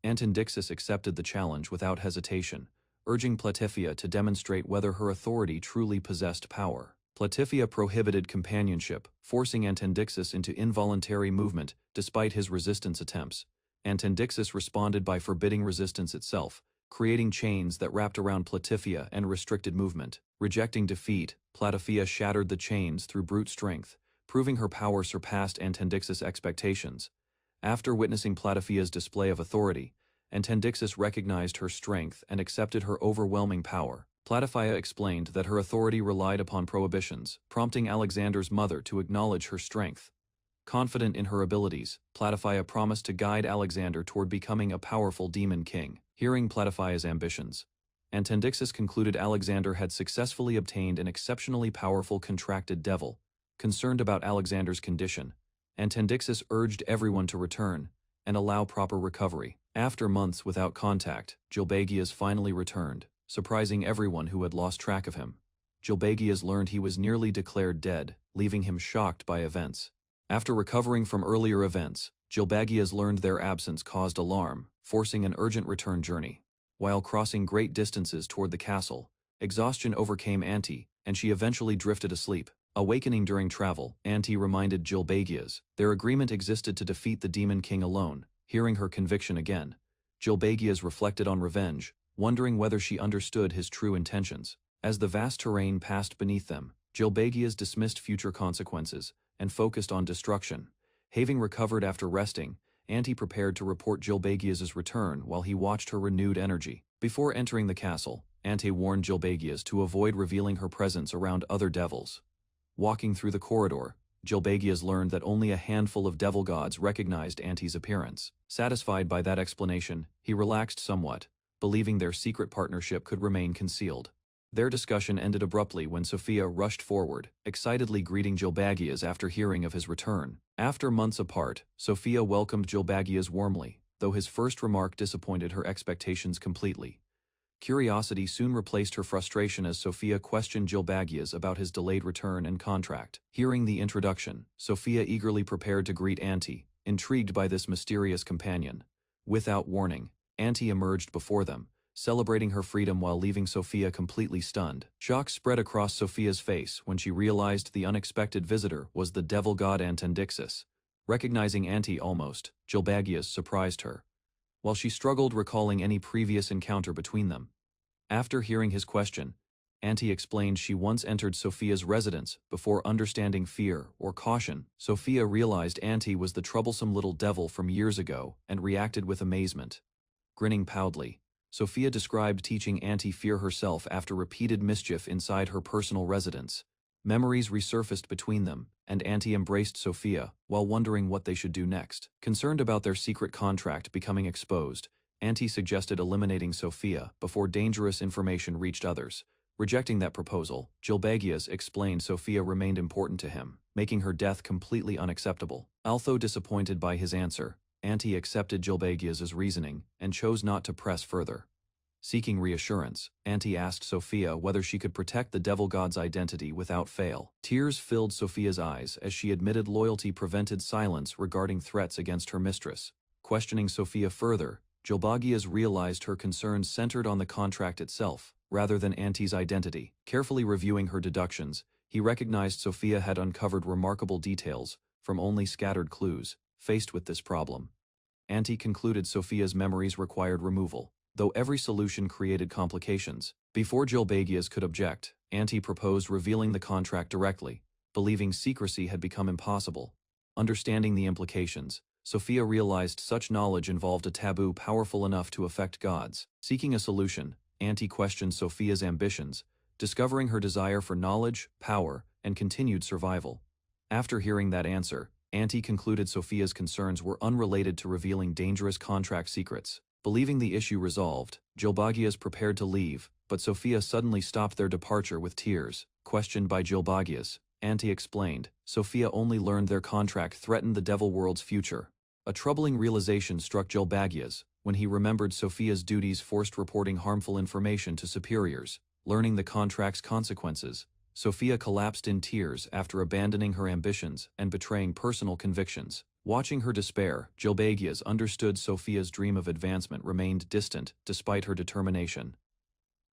Antendixis accepted the challenge without hesitation, urging Platifia to demonstrate whether her authority truly possessed power. Platifia prohibited companionship, forcing Antendixis into involuntary movement despite his resistance attempts. Antendixis responded by forbidding resistance itself, creating chains that wrapped around Platifia and restricted movement. Rejecting defeat, Platifia shattered the chains through brute strength, proving her power surpassed Antendixis' expectations. After witnessing Platifia's display of authority, Antendixis recognized her strength and accepted her overwhelming power. Platifia explained that her authority relied upon prohibitions, prompting Alexander's mother to acknowledge her strength. Confident in her abilities, Platifia promised to guide Alexander toward becoming a powerful demon king. Hearing Platifia's ambitions, Antendixis concluded Alexander had successfully obtained an exceptionally powerful contracted devil. Concerned about Alexander's condition, Antendixis urged everyone to return and allow proper recovery. After months without contact, Gilbagias finally returned, surprising everyone who had lost track of him. Gilbagias learned he was nearly declared dead, leaving him shocked by events. After recovering from earlier events, Gilbagias learned their absence caused alarm, forcing an urgent return journey. While crossing great distances toward the castle, exhaustion overcame Auntie, and she eventually drifted asleep. Awakening during travel, Auntie reminded Gilbagias their agreement existed to defeat the Demon King alone. Hearing her conviction again, Gilbagias reflected on revenge, wondering whether she understood his true intentions. As the vast terrain passed beneath them, Gilbagias dismissed future consequences and focused on destruction. Having recovered after resting, Auntie prepared to report Gilbagias' return while he watched her renewed energy. Before entering the castle, Auntie warned Gilbagias to avoid revealing her presence around other devils. Walking through the corridor, Gilbagias learned that only a handful of devil gods recognized Auntie's appearance. Satisfied by that explanation, he relaxed somewhat, believing their secret partnership could remain concealed. Their discussion ended abruptly when Sophia rushed forward, excitedly greeting Gilbagias after hearing of his return. After months apart, Sophia welcomed Gilbagias warmly, though his first remark disappointed her expectations completely. Curiosity soon replaced her frustration as Sophia questioned Gilbagias about his delayed return and contract. Hearing the introduction, Sophia eagerly prepared to greet Auntie, intrigued by this mysterious companion. Without warning, Auntie emerged before them, celebrating her freedom while leaving Sophia completely stunned. Shock spread across Sophia's face when she realized the unexpected visitor was the devil god Antendixis. Recognizing Auntie almost, Gilbagias surprised her, while she struggled recalling any previous encounter between them. After hearing his question, Auntie explained she once entered Sophia's residence before understanding fear or caution. Sophia realized Auntie was the troublesome little devil from years ago and reacted with amazement. Grinning proudly, Sophia described teaching Auntie fear herself after repeated mischief inside her personal residence. Memories resurfaced between them, and Auntie embraced Sophia while wondering what they should do next. Concerned about their secret contract becoming exposed, Auntie suggested eliminating Sophia before dangerous information reached others. Rejecting that proposal, Gilbagias explained Sophia remained important to him, making her death completely unacceptable. Although disappointed by his answer, Auntie accepted Gilbagias' reasoning and chose not to press further. Seeking reassurance, Auntie asked Sophia whether she could protect the devil god's identity without fail. Tears filled Sophia's eyes as she admitted loyalty prevented silence regarding threats against her mistress. Questioning Sophia further, Gilbagias realized her concerns centered on the contract itself, rather than Auntie's identity. Carefully reviewing her deductions, he recognized Sophia had uncovered remarkable details from only scattered clues. Faced with this problem, Auntie concluded Sophia's memories required removal, though every solution created complications. Before Gilbagias could object, Auntie proposed revealing the contract directly, believing secrecy had become impossible. Understanding the implications, Sophia realized such knowledge involved a taboo powerful enough to affect gods. Seeking a solution, Auntie questioned Sophia's ambitions, discovering her desire for knowledge, power, and continued survival. After hearing that answer, Auntie concluded Sophia's concerns were unrelated to revealing dangerous contract secrets. Believing the issue resolved, Gilbagias prepared to leave, but Sophia suddenly stopped their departure with tears. Questioned by Gilbagias, Auntie explained, Sophia only learned their contract threatened the devil world's future. A troubling realization struck Gilbagias when he remembered Sophia's duties forced reporting harmful information to superiors. Learning the contract's consequences, Sophia collapsed in tears after abandoning her ambitions and betraying personal convictions. Watching her despair, Gilbagias understood Sophia's dream of advancement remained distant despite her determination.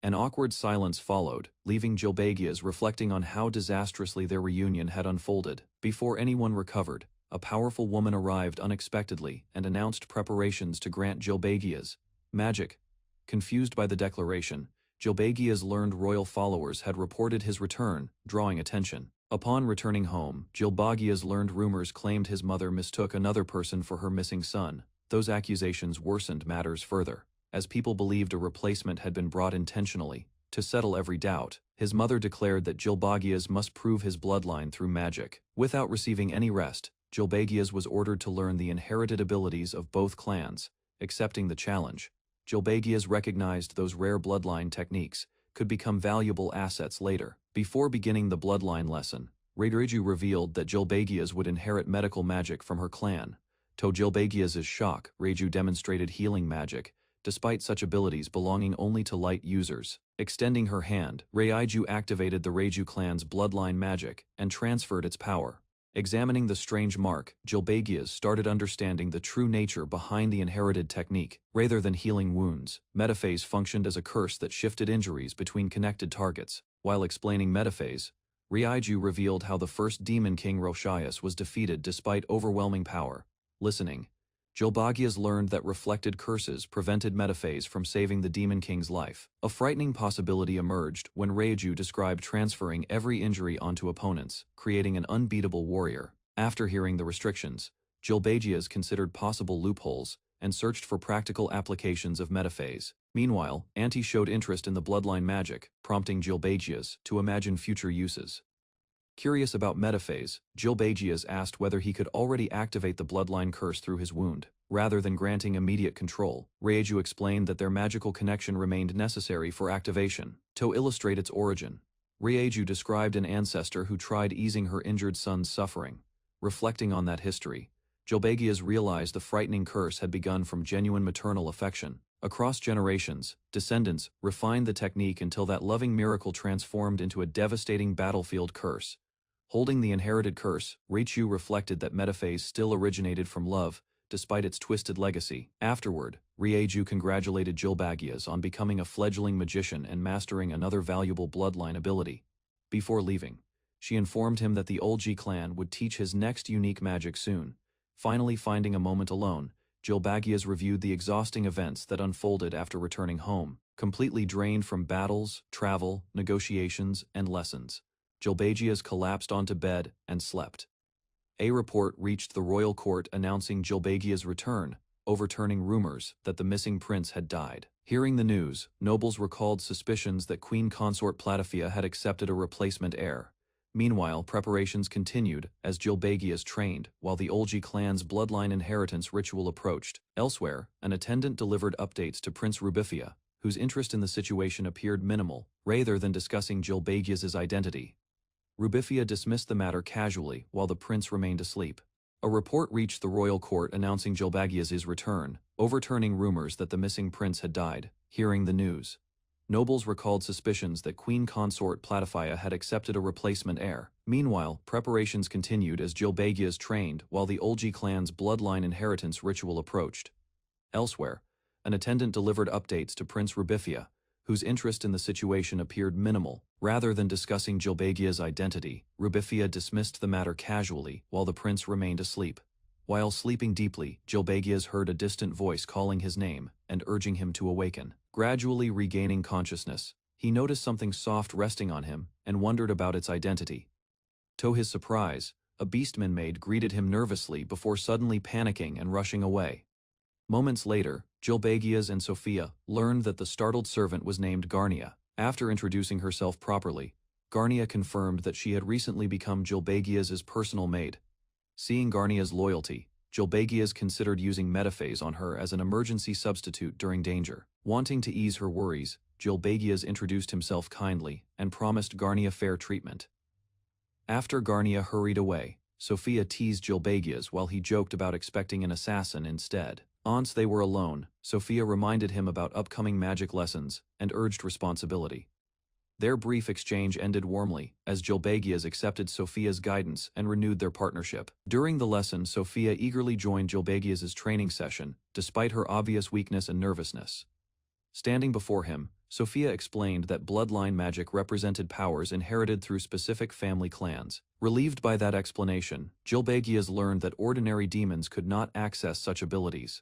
An awkward silence followed, leaving Gilbagias reflecting on how disastrously their reunion had unfolded. Before anyone recovered, a powerful woman arrived unexpectedly and announced preparations to grant Gilbagias magic. Confused by the declaration, Gilbagias learned royal followers had reported his return, drawing attention. Upon returning home, Gilbagias learned rumors claimed his mother mistook another person for her missing son. Those accusations worsened matters further, as people believed a replacement had been brought intentionally. To settle every doubt, his mother declared that Gilbagias must prove his bloodline through magic. Without receiving any rest, Gilbagias was ordered to learn the inherited abilities of both clans. Accepting the challenge, Gilbagias recognized those rare bloodline techniques could become valuable assets later. Before beginning the bloodline lesson, Reiju revealed that Jilbagias would inherit medical magic from her clan. To Jilbagias' shock, Reiju demonstrated healing magic, despite such abilities belonging only to light users. Extending her hand, Reiju activated the Reiju clan's bloodline magic and transferred its power. Examining the strange mark, Jilbagias started understanding the true nature behind the inherited technique. Rather than healing wounds, metaphase functioned as a curse that shifted injuries between connected targets. While explaining metaphase, Reiju revealed how the first demon king Roshias was defeated despite overwhelming power. Listening, Jilbagias learned that reflected curses prevented metaphase from saving the demon king's life. A frightening possibility emerged when Reiju described transferring every injury onto opponents, creating an unbeatable warrior. After hearing the restrictions, Jilbagias considered possible loopholes and searched for practical applications of metaphase. Meanwhile, Anti showed interest in the bloodline magic, prompting Jilbagias to imagine future uses. Curious about metaphase, Jilbagias asked whether he could already activate the bloodline curse through his wound. Rather than granting immediate control, Reiju explained that their magical connection remained necessary for activation. To illustrate its origin, Reiju described an ancestor who tried easing her injured son's suffering. Reflecting on that history, Jilbagias realized the frightening curse had begun from genuine maternal affection. Across generations, descendants refined the technique until that loving miracle transformed into a devastating battlefield curse. Holding the inherited curse, Reiju reflected that metaphase still originated from love, despite its twisted legacy. Afterward, Reiju congratulated Jilbagias on becoming a fledgling magician and mastering another valuable bloodline ability. Before leaving, she informed him that the Olji clan would teach his next unique magic soon. Finally finding a moment alone, Jilbagias reviewed the exhausting events that unfolded after returning home. Completely drained from battles, travel, negotiations, and lessons, Jilbagias collapsed onto bed and slept. A report reached the royal court announcing Jilbagias' return, overturning rumors that the missing prince had died. Hearing the news, nobles recalled suspicions that Queen Consort Platifia had accepted a replacement heir. Meanwhile, preparations continued as Jilbagias trained while the Olji clan's bloodline inheritance ritual approached. Elsewhere, an attendant delivered updates to Prince Rubifia, whose interest in the situation appeared minimal. Rather than discussing Jilbagias' identity, Rubifia dismissed the matter casually while the prince remained asleep. A report reached the royal court announcing Jilbagias' return, overturning rumors that the missing prince had died. Hearing the news, nobles recalled suspicions that Queen Consort Platifia had accepted a replacement heir. Meanwhile, preparations continued as Jilbagias trained while the Olji clan's bloodline inheritance ritual approached. Elsewhere, an attendant delivered updates to Prince Rubifia, whose interest in the situation appeared minimal. Rather than discussing Jilbagias' identity, Rubifia dismissed the matter casually while the prince remained asleep. While sleeping deeply, Jilbagias heard a distant voice calling his name and urging him to awaken. Gradually regaining consciousness, he noticed something soft resting on him and wondered about its identity. To his surprise, a beastman maid greeted him nervously before suddenly panicking and rushing away. Moments later, Jilbagias and Sophia learned that the startled servant was named Garnia. After introducing herself properly, Garnia confirmed that she had recently become Jilbagias' personal maid. Seeing Garnia's loyalty, Jilbagias considered using metaphase on her as an emergency substitute during danger. Wanting to ease her worries, Jilbagias introduced himself kindly and promised Garnia fair treatment. After Garnia hurried away, Sophia teased Jilbagias while he joked about expecting an assassin instead. Once they were alone, Sophia reminded him about upcoming magic lessons and urged responsibility. Their brief exchange ended warmly, as Jilbagias accepted Sophia's guidance and renewed their partnership. During the lesson, Sophia eagerly joined Jilbagias' training session, despite her obvious weakness and nervousness. Standing before him, Sophia explained that bloodline magic represented powers inherited through specific family clans. Relieved by that explanation, Jilbagias learned that ordinary demons could not access such abilities.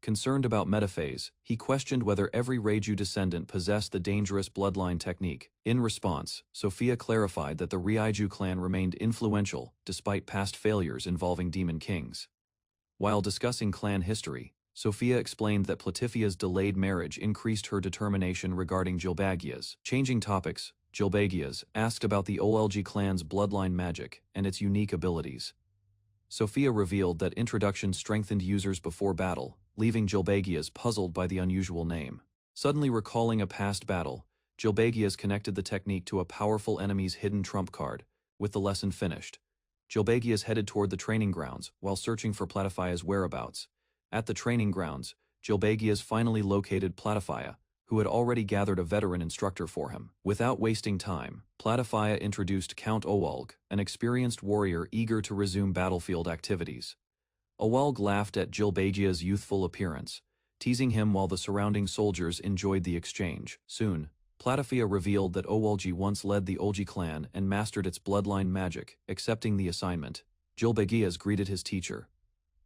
Concerned about metaphase, he questioned whether every Reiju descendant possessed the dangerous bloodline technique. In response, Sophia clarified that the Reiju clan remained influential despite past failures involving demon kings. While discussing clan history, Sophia explained that Platifia's delayed marriage increased her determination regarding Jilbagias. Changing topics, Jilbagias asked about the Olji clan's bloodline magic and its unique abilities. Sophia revealed that introduction strengthened users before battle, leaving Jilbagias puzzled by the unusual name. Suddenly recalling a past battle, Jilbagias connected the technique to a powerful enemy's hidden trump card, With the lesson finished, Jilbagius headed toward the training grounds while searching for Platyphia's whereabouts. At the training grounds, Jilbagius finally located Platyphia, who had already gathered a veteran instructor for him. Without wasting time, Platyphia introduced Count Owalg, an experienced warrior eager to resume battlefield activities. Owalg laughed at Jilbagia's youthful appearance, teasing him while the surrounding soldiers enjoyed the exchange. Soon, Platyphia revealed that Owalgi once led the Olgi clan and mastered its bloodline magic. Accepting the assignment, Jilbagius greeted his teacher.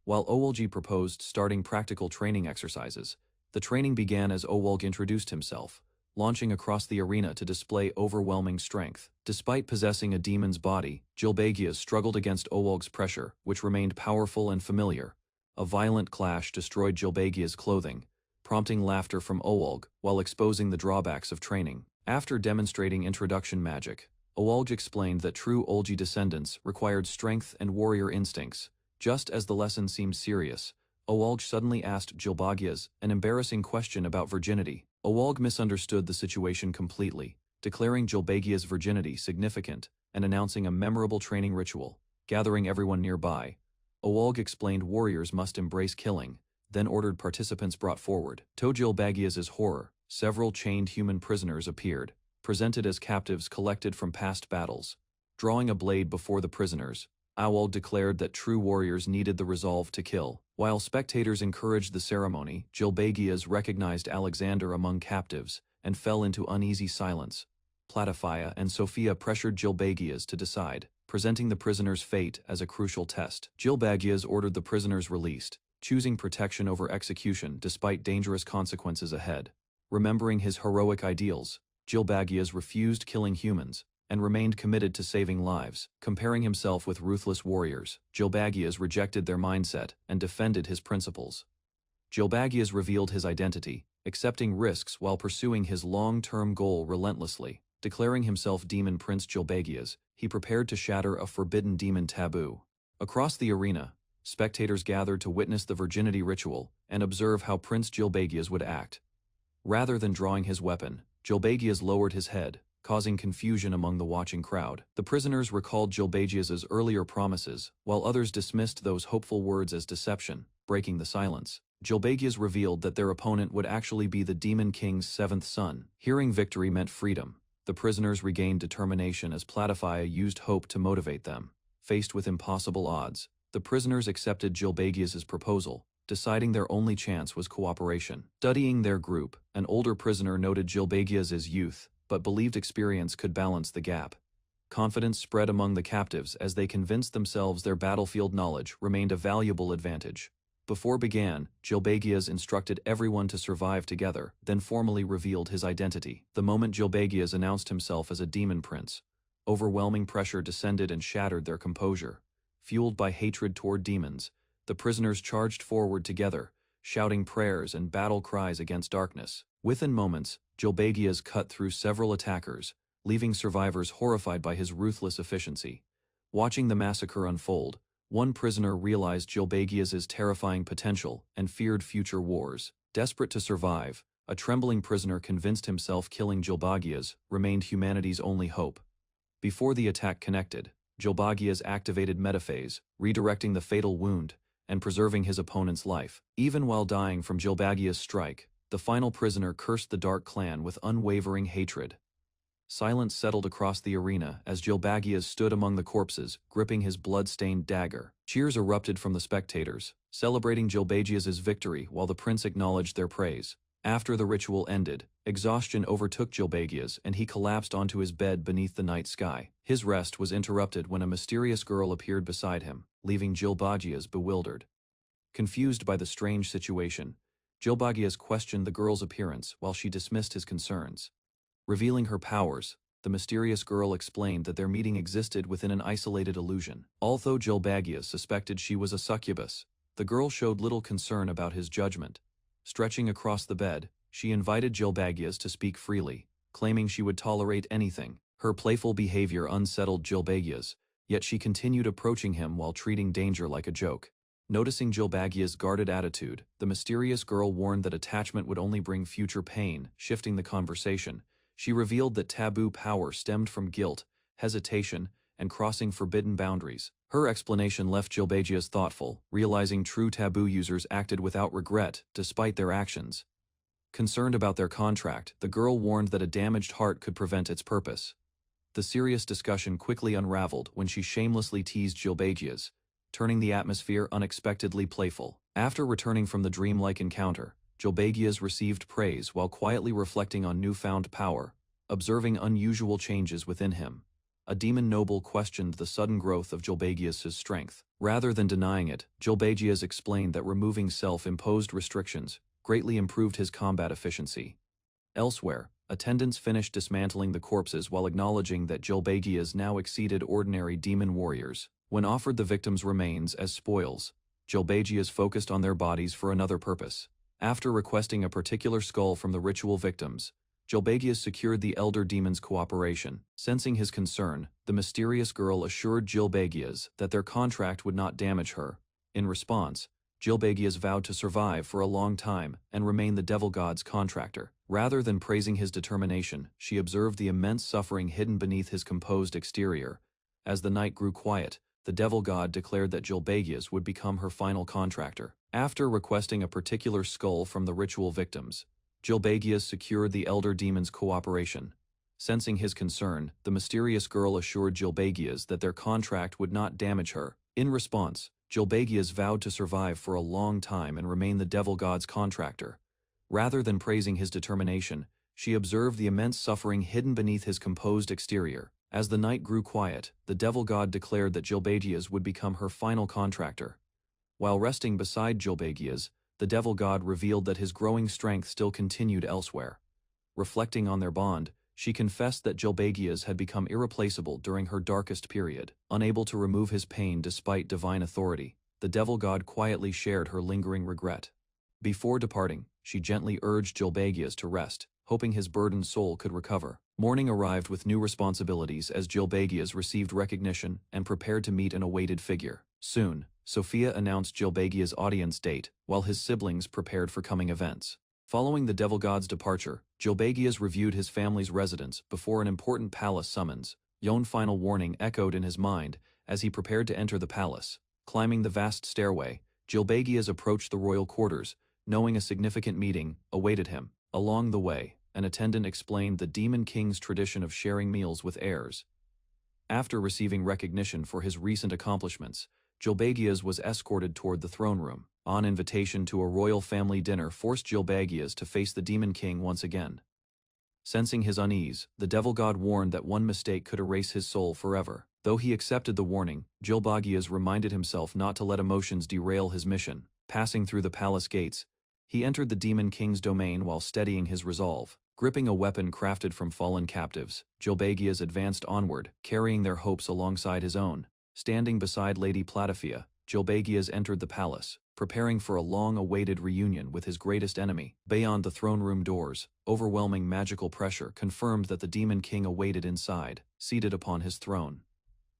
While Owalgi proposed starting practical training exercises, the training began as Owalg introduced himself, launching across the arena to display overwhelming strength. Despite possessing a demon's body, Jilbagius struggled against Owalg's pressure, which remained powerful and familiar. A violent clash destroyed Jilbagius' clothing, prompting laughter from Owalg while exposing the drawbacks of training. After demonstrating introduction magic, Owalg explained that true Olgi descendants required strength and warrior instincts. Just as the lesson seemed serious, Owalg suddenly asked Jilbagius an embarrassing question about virginity. Owalg misunderstood the situation completely, declaring Jilbagius' virginity significant and announcing a memorable training ritual. Gathering everyone nearby, Owalg explained warriors must embrace killing, then ordered participants brought forward. To Jilbagius' horror, several chained human prisoners appeared, presented as captives collected from past battles. Drawing a blade before the prisoners, Owalg declared that true warriors needed the resolve to kill. While spectators encouraged the ceremony, Jilbagius recognized Alexander among captives and fell into uneasy silence. Platyphia and Sophia pressured Jilbagius to decide, presenting the prisoner's fate as a crucial test. Jilbagius ordered the prisoners released, choosing protection over execution despite dangerous consequences ahead. Remembering his heroic ideals, Jilbagius refused killing humans and remained committed to saving lives. Comparing himself with ruthless warriors, Jilbagius rejected their mindset and defended his principles. Jilbagius revealed his identity, accepting risks while pursuing his long-term goal relentlessly. Declaring himself Demon Prince Jilbagius, he prepared to shatter a forbidden demon taboo. Across the arena, spectators gathered to witness the virginity ritual and observe how Prince Jilbagius would act. Rather than drawing his weapon, Jilbagius lowered his head, causing confusion among the watching crowd. The prisoners recalled Jilbagius's earlier promises, while others dismissed those hopeful words as deception. Breaking the silence, Jilbagius revealed that their opponent would actually be the Demon King's seventh son. Hearing victory meant freedom, the prisoners regained determination as Platyphia used hope to motivate them. Faced with impossible odds, the prisoners accepted Jilbagius's proposal, deciding their only chance was cooperation. Studying their group, an older prisoner noted Jilbagius's youth, but believed experience could balance the gap. Confidence spread among the captives as they convinced themselves their battlefield knowledge remained a valuable advantage. Before began, Jilbagius instructed everyone to survive together, then formally revealed his identity. The moment Jilbagius announced himself as a demon prince, overwhelming pressure descended and shattered their composure. Fueled by hatred toward demons, the prisoners charged forward together, shouting prayers and battle cries against darkness. Within moments, Jilbagius cut through several attackers, leaving survivors horrified by his ruthless efficiency. Watching the massacre unfold, one prisoner realized Jilbagius's terrifying potential and feared future wars. Desperate to survive, a trembling prisoner convinced himself killing Jilbagius remained humanity's only hope. Before the attack connected, Jilbagius activated metaphase, redirecting the fatal wound and preserving his opponent's life. Even while dying from Jilbagius' strike, the final prisoner cursed the Dark Clan with unwavering hatred. Silence settled across the arena as Jilbagius stood among the corpses, gripping his blood-stained dagger. Cheers erupted from the spectators, celebrating Jilbagius's victory while the prince acknowledged their praise. After the ritual ended, exhaustion overtook Jilbagius and he collapsed onto his bed beneath the night sky. His rest was interrupted when a mysterious girl appeared beside him, leaving Jilbagius bewildered. Confused by the strange situation, Jilbagius questioned the girl's appearance while she dismissed his concerns. Revealing her powers, the mysterious girl explained that their meeting existed within an isolated illusion. Although Jilbagius suspected she was a succubus, the girl showed little concern about his judgment. Stretching across the bed, she invited Jilbagius to speak freely, claiming she would tolerate anything. Her playful behavior unsettled Jilbagius, yet she continued approaching him while treating danger like a joke. Noticing Jilbagius' guarded attitude, the mysterious girl warned that attachment would only bring future pain. Shifting the conversation, she revealed that taboo power stemmed from guilt, hesitation, and crossing forbidden boundaries. Her explanation left Gilbegius thoughtful, realizing true taboo users acted without regret despite their actions. Concerned about their contract, the girl warned that a damaged heart could prevent its purpose. The serious discussion quickly unraveled when she shamelessly teased Gilbegius, turning the atmosphere unexpectedly playful. After returning from the dreamlike encounter, Gilbegius received praise while quietly reflecting on newfound power, observing unusual changes within him. A demon noble questioned the sudden growth of Gilbegius's strength. Rather than denying it, Gilbegius explained that removing self-imposed restrictions greatly improved his combat efficiency. Elsewhere, attendants finished dismantling the corpses while acknowledging that Gilbegius now exceeded ordinary demon warriors. When offered the victims' remains as spoils, Gilbegius focused on their bodies for another purpose. After requesting a particular skull from the ritual victims, Gilbegius secured the elder demon's cooperation. Sensing his concern, the mysterious girl assured Gilbegius that their contract would not damage her. In response, Gilbegius vowed to survive for a long time and remain the devil god's contractor. Rather than praising his determination, she observed the immense suffering hidden beneath his composed exterior. As the night grew quiet, the devil god declared that Gilbegius would become her final contractor. After requesting a particular skull from the ritual victims, Gilbegius secured the elder demon's cooperation. Sensing his concern, the mysterious girl assured Gilbegius that their contract would not damage her. In response, Gilbegius vowed to survive for a long time and remain the devil god's contractor. Rather than praising his determination, she observed the immense suffering hidden beneath his composed exterior. As the night grew quiet, the devil god declared that Gilbegius would become her final contractor. While resting beside Gilbegius, the devil god revealed that his growing strength still continued elsewhere. Reflecting on their bond, she confessed that Gilbegius had become irreplaceable during her darkest period. Unable to remove his pain despite divine authority, the devil god quietly shared her lingering regret. Before departing, she gently urged Gilbegius to rest, hoping his burdened soul could recover. Morning arrived with new responsibilities as Gilbegius received recognition and prepared to meet an awaited figure. Soon, Sophia announced Gilbegius' audience date, while his siblings prepared for coming events. Following the devil god's departure, Gilbegius reviewed his family's residence before an important palace summons. Yone's final warning echoed in his mind as he prepared to enter the palace. Climbing the vast stairway, Gilbegius approached the royal quarters, knowing a significant meeting awaited him. Along the way, an attendant explained the Demon King's tradition of sharing meals with heirs. After receiving recognition for his recent accomplishments, Gilbegius was escorted toward the throne room. An invitation to a royal family dinner forced Gilbegius to face the Demon King once again. Sensing his unease, the devil god warned that one mistake could erase his soul forever. Though he accepted the warning, Gilbegius reminded himself not to let emotions derail his mission. Passing through the palace gates, he entered the Demon King's domain while steadying his resolve. Gripping a weapon crafted from fallen captives, Gilbegius advanced onward, carrying their hopes alongside his own. Standing beside Lady Platypia, Gilbegius entered the palace, preparing for a long-awaited reunion with his greatest enemy. Beyond the throne room doors, overwhelming magical pressure confirmed that the Demon King awaited inside, seated upon his throne.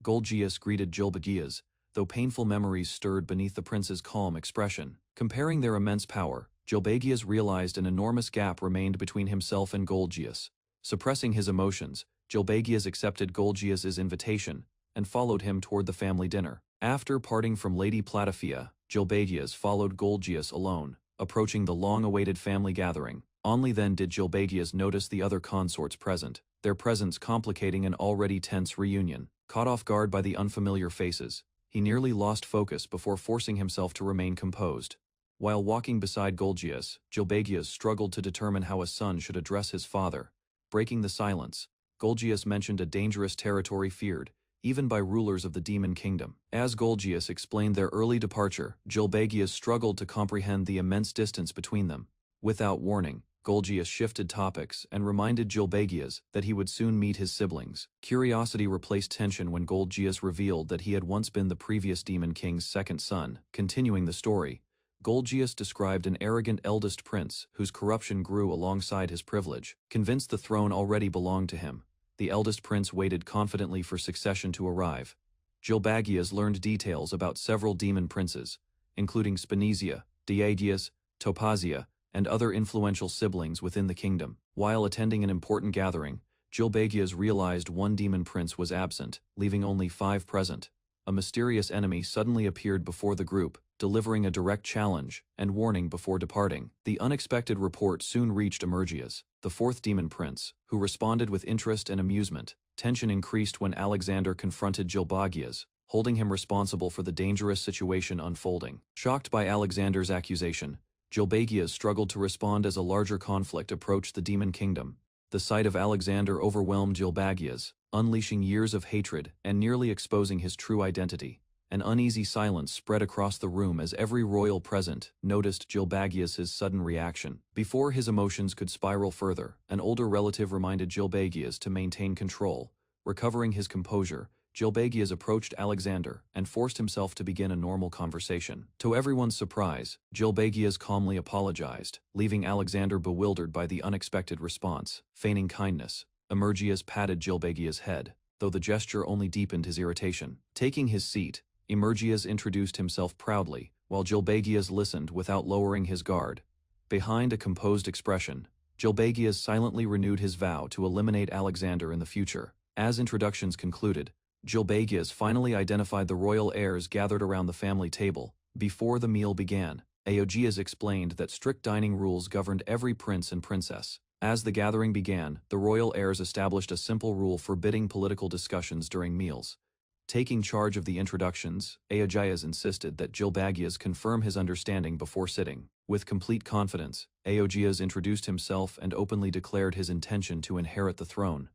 Gilbegius greeted Gilbegius, though painful memories stirred beneath the prince's calm expression. Comparing their immense power, Gilbegius realized an enormous gap remained between himself and Gilbegius. Suppressing his emotions, Gilbegius accepted Gilbegius's invitation and followed him toward the family dinner. After parting from Lady Platypia, Gilbegius followed Gilbegius alone, approaching the long-awaited family gathering. Only then did Gilbegius notice the other consorts present, their presence complicating an already tense reunion. Caught off guard by the unfamiliar faces, he nearly lost focus before forcing himself to remain composed. While walking beside Gilbegius struggled to determine how a son should address his father. Breaking the silence, Gilbegius mentioned a dangerous territory feared, even by rulers of the Demon Kingdom. As Gilbegius explained their early departure, Gilbegius struggled to comprehend the immense distance between them. Without warning, Gilbegius shifted topics and reminded Gilbegius that he would soon meet his siblings. Curiosity replaced tension when Gilbegius revealed that he had once been the previous Demon King's second son. Continuing the story, Gilbegius described an arrogant eldest prince whose corruption grew alongside his privilege. Convinced the throne already belonged to him, the eldest prince waited confidently for succession to arrive. Gilbegius learned details about several demon princes, including Spinezia, Diagius, Topazia, and other influential siblings within the kingdom. While attending an important gathering, Gilbagias realized one demon prince was absent, leaving only 5 present. A mysterious enemy suddenly appeared before the group, delivering a direct challenge and warning before departing. The unexpected report soon reached Emergias, the 4th demon prince, who responded with interest and amusement. Tension increased when Alexander confronted Gilbagias, holding him responsible for the dangerous situation unfolding. Shocked by Alexander's accusation, Gilbagias struggled to respond as a larger conflict approached the demon kingdom. The sight of Alexander overwhelmed Gilbagias, unleashing years of hatred and nearly exposing his true identity. An uneasy silence spread across the room as every royal present noticed Gilbagias' sudden reaction. Before his emotions could spiral further, an older relative reminded Gilbagias to maintain control. Recovering his composure, Gilbagias approached Alexander and forced himself to begin a normal conversation. To everyone's surprise, Gilbagias calmly apologized, leaving Alexander bewildered by the unexpected response. Feigning kindness, Emergias patted Gilbagias' head, though the gesture only deepened his irritation. Taking his seat, Emergias introduced himself proudly, while Gilbagias listened without lowering his guard. Behind a composed expression, Gilbagias silently renewed his vow to eliminate Alexander in the future. As introductions concluded, Gilbagias finally identified the royal heirs gathered around the family table. Before the meal began, Eogias explained that strict dining rules governed every prince and princess. As the gathering began, the royal heirs established a simple rule forbidding political discussions during meals. Taking charge of the introductions, Eogias insisted that Gilbagias confirm his understanding before sitting. With complete confidence, Eogias introduced himself and openly declared his intention to inherit the throne.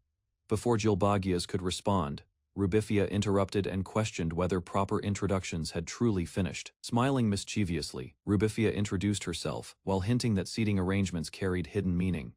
Before Gilbagias could respond, Rubifia interrupted and questioned whether proper introductions had truly finished. Smiling mischievously, Rubifia introduced herself, while hinting that seating arrangements carried hidden meaning.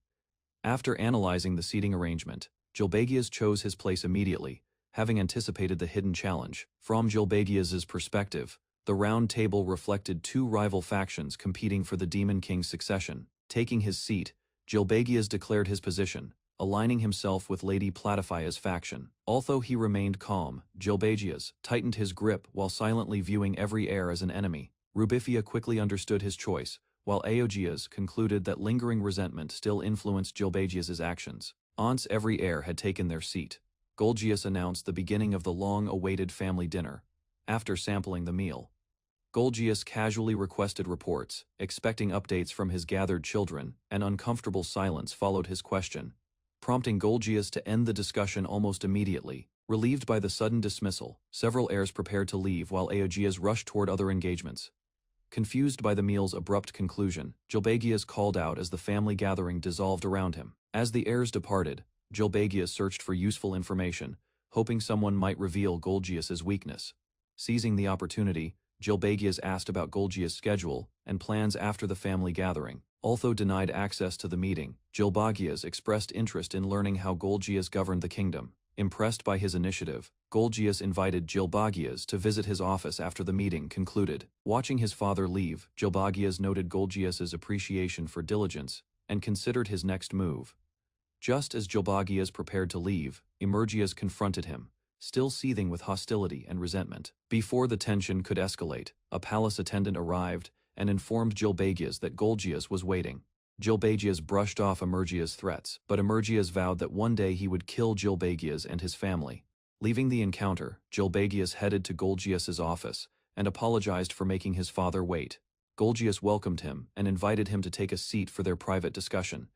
After analyzing the seating arrangement, Gilbagias chose his place immediately, having anticipated the hidden challenge. From Gilbagias' perspective, the round table reflected 2 rival factions competing for the Demon King's succession. Taking his seat, Gilbagias declared his position, aligning himself with Lady Platyfia's faction. Although he remained calm, Gilbagias tightened his grip while silently viewing every heir as an enemy. Rubifia quickly understood his choice, while Eogias concluded that lingering resentment still influenced Gilbagias' actions. Once every heir had taken their seat, Golgias announced the beginning of the long-awaited family dinner. After sampling the meal, Golgias casually requested reports, expecting updates from his gathered children. An uncomfortable silence followed his question, prompting Golgias to end the discussion almost immediately. Relieved by the sudden dismissal, several heirs prepared to leave while Eogias rushed toward other engagements. Confused by the meal's abrupt conclusion, Gilbagias called out as the family gathering dissolved around him. As the heirs departed, Gilbagias searched for useful information, hoping someone might reveal Golgias' weakness. Seizing the opportunity, Gilbagias asked about Golgias' schedule and plans after the family gathering. Although denied access to the meeting, Gilbagias expressed interest in learning how Golgias governed the kingdom. Impressed by his initiative, Golgias invited Gilbagias to visit his office after the meeting concluded. Watching his father leave, Gilbagias noted Golgias' appreciation for diligence and considered his next move. Just as Gilbagias prepared to leave, Emergias confronted him, still seething with hostility and resentment. Before the tension could escalate, a palace attendant arrived and informed Gilbagias that Golgias was waiting. Gilbagias brushed off Emergias' threats, but Emergias vowed that one day he would kill Gilbagias and his family. Leaving the encounter, Gilbagias headed to Golgias' office and apologized for making his father wait. Golgias welcomed him and invited him to take a seat for their private discussion.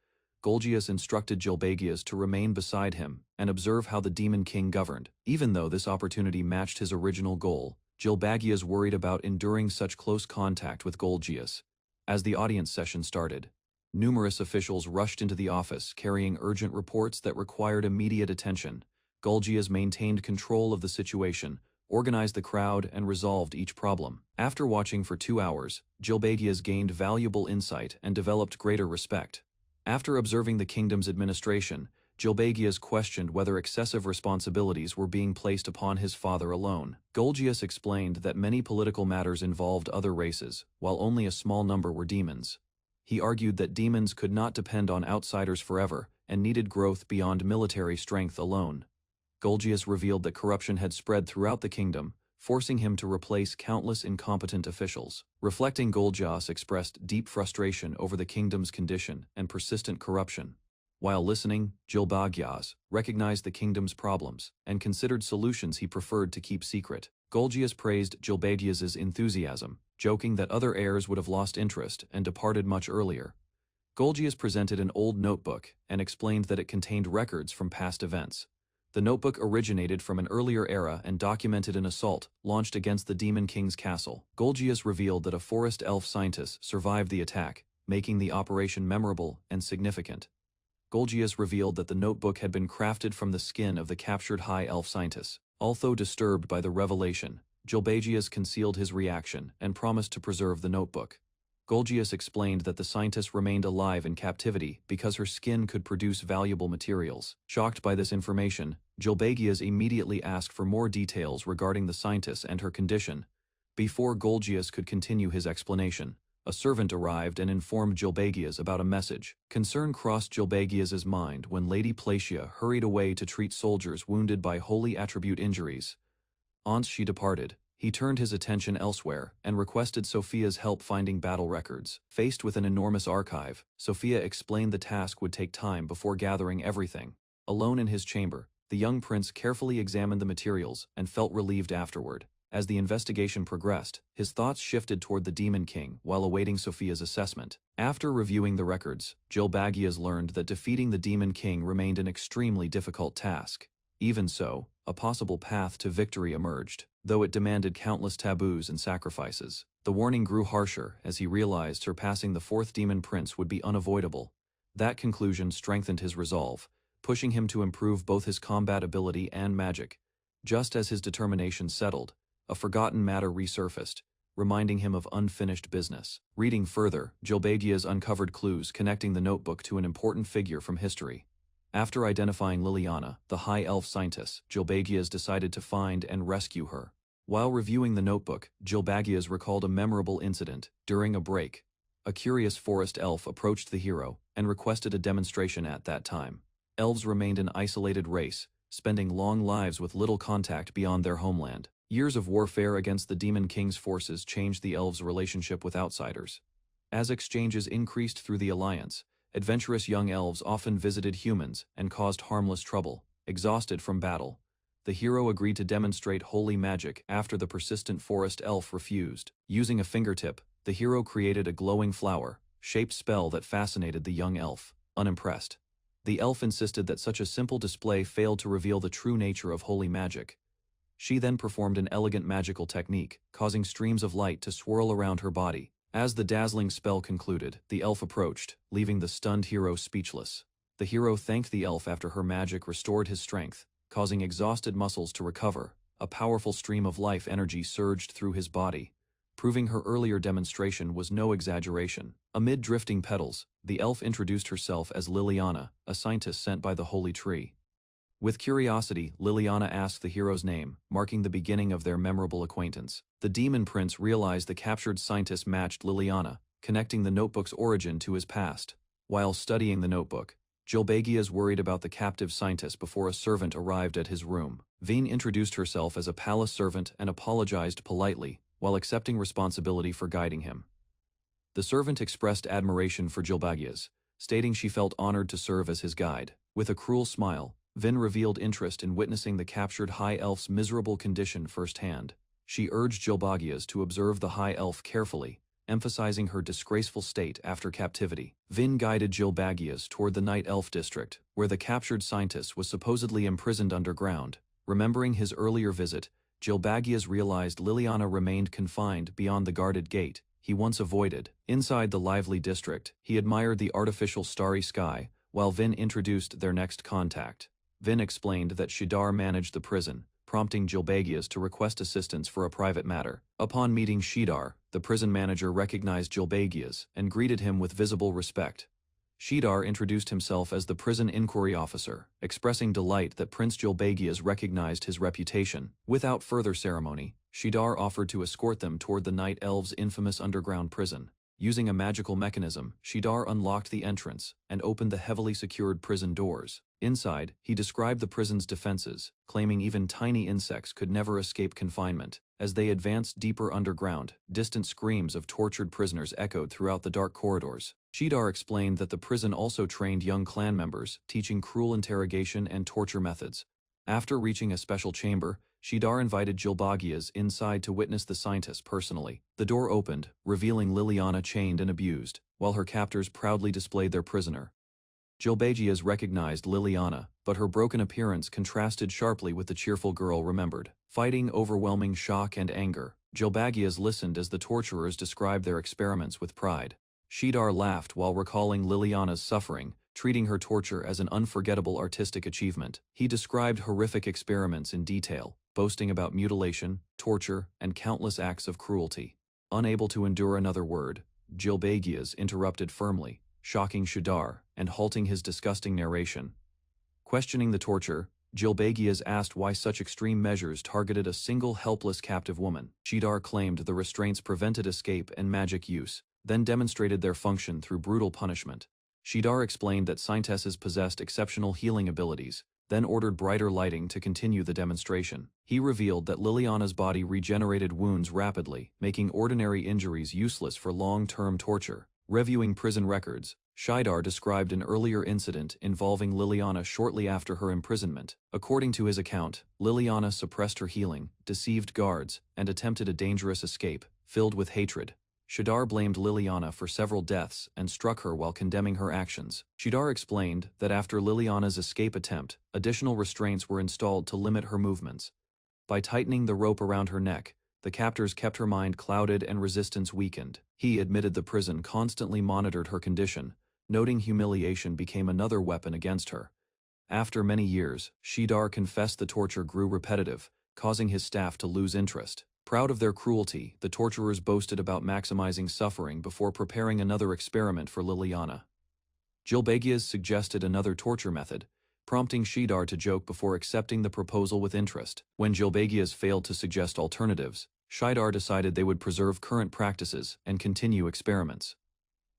Golgias instructed Gilbagias to remain beside him and observe how the Demon King governed. Even though this opportunity matched his original goal, Gilbagias worried about enduring such close contact with Golgias. As the audience session started, numerous officials rushed into the office carrying urgent reports that required immediate attention. Golgias maintained control of the situation, organized the crowd, and resolved each problem. After watching for 2 hours, Gilbagias gained valuable insight and developed greater respect. After observing the kingdom's administration, Gilbagias questioned whether excessive responsibilities were being placed upon his father alone. Golgias explained that many political matters involved other races, while only a small number were demons. He argued that demons could not depend on outsiders forever and needed growth beyond military strength alone. Golgias revealed that corruption had spread throughout the kingdom, forcing him to replace countless incompetent officials. Reflecting, Golgias expressed deep frustration over the kingdom's condition and persistent corruption. While listening, Jilbagyas recognized the kingdom's problems and considered solutions he preferred to keep secret. Golgias praised Jilbagyas's enthusiasm, joking that other heirs would have lost interest and departed much earlier. Golgias presented an old notebook and explained that it contained records from past events. The notebook originated from an earlier era and documented an assault launched against the Demon King's castle. Golgias revealed that a forest elf scientist survived the attack, making the operation memorable and significant. Golgias revealed that the notebook had been crafted from the skin of the captured high elf scientist. Although disturbed by the revelation, Jilbagyas concealed his reaction and promised to preserve the notebook. Golgias explained that the scientist remained alive in captivity because her skin could produce valuable materials. Shocked by this information, Jilbagyas immediately asked for more details regarding the scientist and her condition. Before Golgias could continue his explanation, a servant arrived and informed Jilbagyas about a message. Concern crossed Jilbagyas's mind when Lady Placia hurried away to treat soldiers wounded by holy attribute injuries. Once she departed, he turned his attention elsewhere and requested Sophia's help finding battle records. Faced with an enormous archive, Sophia explained the task would take time before gathering everything. Alone in his chamber, the young prince carefully examined the materials and felt relieved afterward. As the investigation progressed, his thoughts shifted toward the Demon King while awaiting Sophia's assessment. After reviewing the records, Jilbagyas learned that defeating the Demon King remained an extremely difficult task. Even so, a possible path to victory emerged, though it demanded countless taboos and sacrifices. The warning grew harsher as he realized surpassing the fourth demon prince would be unavoidable. That conclusion strengthened his resolve, pushing him to improve both his combat ability and magic. Just as his determination settled, a forgotten matter resurfaced, reminding him of unfinished business. Reading further, Jilbagyas uncovered clues connecting the notebook to an important figure from history. After identifying Liliana, the high elf scientist, Jilbagyas decided to find and rescue her. While reviewing the notebook, Jilbagyas recalled a memorable incident. During a break, a curious forest elf approached the hero and requested a demonstration at that time. Elves remained an isolated race, spending long lives with little contact beyond their homeland. Years of warfare against the Demon King's forces changed the elves' relationship with outsiders. As exchanges increased through the alliance, adventurous young elves often visited humans and caused harmless trouble. Exhausted from battle, the hero agreed to demonstrate holy magic after the persistent forest elf refused. Using a fingertip, the hero created a glowing flower-shaped spell that fascinated the young elf. Unimpressed, the elf insisted that such a simple display failed to reveal the true nature of holy magic. She then performed an elegant magical technique, causing streams of light to swirl around her body. As the dazzling spell concluded, the elf approached, leaving the stunned hero speechless. The hero thanked the elf after her magic restored his strength, causing exhausted muscles to recover. A powerful stream of life energy surged through his body, proving her earlier demonstration was no exaggeration. Amid drifting petals, the elf introduced herself as Liliana, a scientist sent by the holy tree. With curiosity, Liliana asked the hero's name, marking the beginning of their memorable acquaintance. The demon prince realized the captured scientist matched Liliana, connecting the notebook's origin to his past. While studying the notebook, Jilbagyas worried about the captive scientist before a servant arrived at his room. Veen introduced herself as a palace servant and apologized politely, while accepting responsibility for guiding him. The servant expressed admiration for Jilbagyas, stating she felt honored to serve as his guide. With a cruel smile, Vin revealed interest in witnessing the captured high elf's miserable condition firsthand. She urged Jilbagyas to observe the high elf carefully, emphasizing her disgraceful state after captivity. Vin guided Jilbagyas toward the Night Elf district, where the captured scientist was supposedly imprisoned underground. Remembering his earlier visit, Jilbagyas realized Liliana remained confined beyond the guarded gate he once avoided. Inside the lively district, he admired the artificial starry sky, while Vin introduced their next contact. Vin explained that Shidar managed the prison, prompting Jilbagyas to request assistance for a private matter. Upon meeting Shidar, the prison manager recognized Jilbagyas and greeted him with visible respect. Shidar introduced himself as the prison inquiry officer, expressing delight that Prince Jilbagyas recognized his reputation. Without further ceremony, Shidar offered to escort them toward the Night Elves' infamous underground prison. Using a magical mechanism, Shidar unlocked the entrance and opened the heavily secured prison doors. Inside, he described the prison's defenses, claiming even tiny insects could never escape confinement. As they advanced deeper underground, distant screams of tortured prisoners echoed throughout the dark corridors. Shidar explained that the prison also trained young clan members, teaching cruel interrogation and torture methods. After reaching a special chamber, Shidar invited Jilbagias inside to witness the scientist personally. The door opened, revealing Liliana chained and abused, while her captors proudly displayed their prisoner. Jilbagias recognized Liliana, but her broken appearance contrasted sharply with the cheerful girl remembered. Fighting overwhelming shock and anger, Jilbagias listened as the torturers described their experiments with pride. Shidar laughed while recalling Liliana's suffering, treating her torture as an unforgettable artistic achievement. He described horrific experiments in detail, boasting about mutilation, torture, and countless acts of cruelty. Unable to endure another word, Jilbagias interrupted firmly, shocking Shidar and halting his disgusting narration. Questioning the torture, Jilbagias asked why such extreme measures targeted a single helpless captive woman. Shidar claimed the restraints prevented escape and magic use, then demonstrated their function through brutal punishment. Shidar explained that scientists possessed exceptional healing abilities, then ordered brighter lighting to continue the demonstration. He revealed that Liliana's body regenerated wounds rapidly, making ordinary injuries useless for long-term torture. Reviewing prison records, Shidar described an earlier incident involving Liliana shortly after her imprisonment. According to his account, Liliana suppressed her healing, deceived guards, and attempted a dangerous escape, filled with hatred. Shidar blamed Liliana for several deaths and struck her while condemning her actions. Shidar explained that after Liliana's escape attempt, additional restraints were installed to limit her movements. By tightening the rope around her neck, the captors kept her mind clouded and resistance weakened. He admitted the prison constantly monitored her condition, noting humiliation became another weapon against her. After many years, Shidar confessed the torture grew repetitive, causing his staff to lose interest. Proud of their cruelty, the torturers boasted about maximizing suffering before preparing another experiment for Liliana. Jilbagias suggested another torture method, prompting Shidar to joke before accepting the proposal with interest. When Jilbagias failed to suggest alternatives, Shidar decided they would preserve current practices and continue experiments.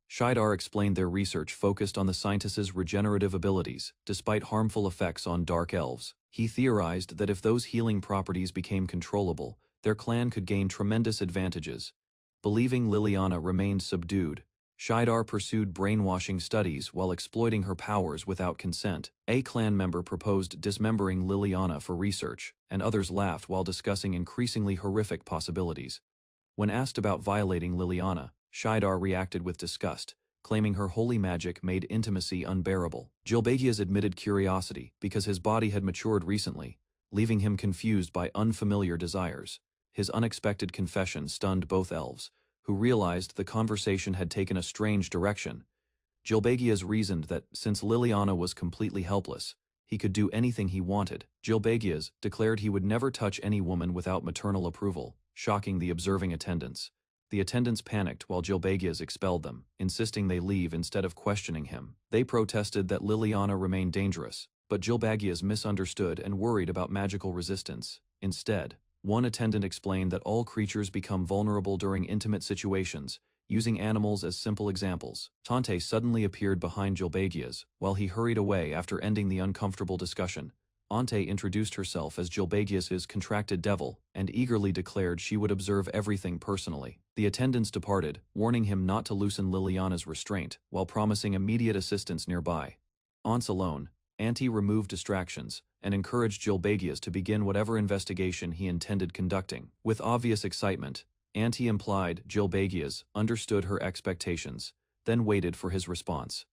Shidar explained their research focused on the scientists' regenerative abilities, despite harmful effects on dark elves. He theorized that if those healing properties became controllable, their clan could gain tremendous advantages. Believing Liliana remained subdued, Shidar pursued brainwashing studies while exploiting her powers without consent. A clan member proposed dismembering Liliana for research, and others laughed while discussing increasingly horrific possibilities. When asked about violating Liliana, Shidar reacted with disgust, claiming her holy magic made intimacy unbearable. Jilbagias admitted curiosity because his body had matured recently, leaving him confused by unfamiliar desires. His unexpected confession stunned both elves, who realized the conversation had taken a strange direction. Jilbagias reasoned that, since Liliana was completely helpless, he could do anything he wanted. Jilbagias declared he would never touch any woman without maternal approval, shocking the observing attendants. The attendants panicked while Jilbagias expelled them, insisting they leave instead of questioning him. They protested that Liliana remained dangerous, but Jilbagias misunderstood and worried about magical resistance. Instead, one attendant explained that all creatures become vulnerable during intimate situations, using animals as simple examples. Tante suddenly appeared behind Jilbagias, while he hurried away after ending the uncomfortable discussion. Ante introduced herself as Jilbagias's contracted devil and eagerly declared she would observe everything personally. The attendants departed, warning him not to loosen Liliana's restraint, while promising immediate assistance nearby. Once alone, Ante removed distractions and encouraged Jilbagias to begin whatever investigation he intended conducting. With obvious excitement, Ante implied Jilbagias understood her expectations, then waited for his response.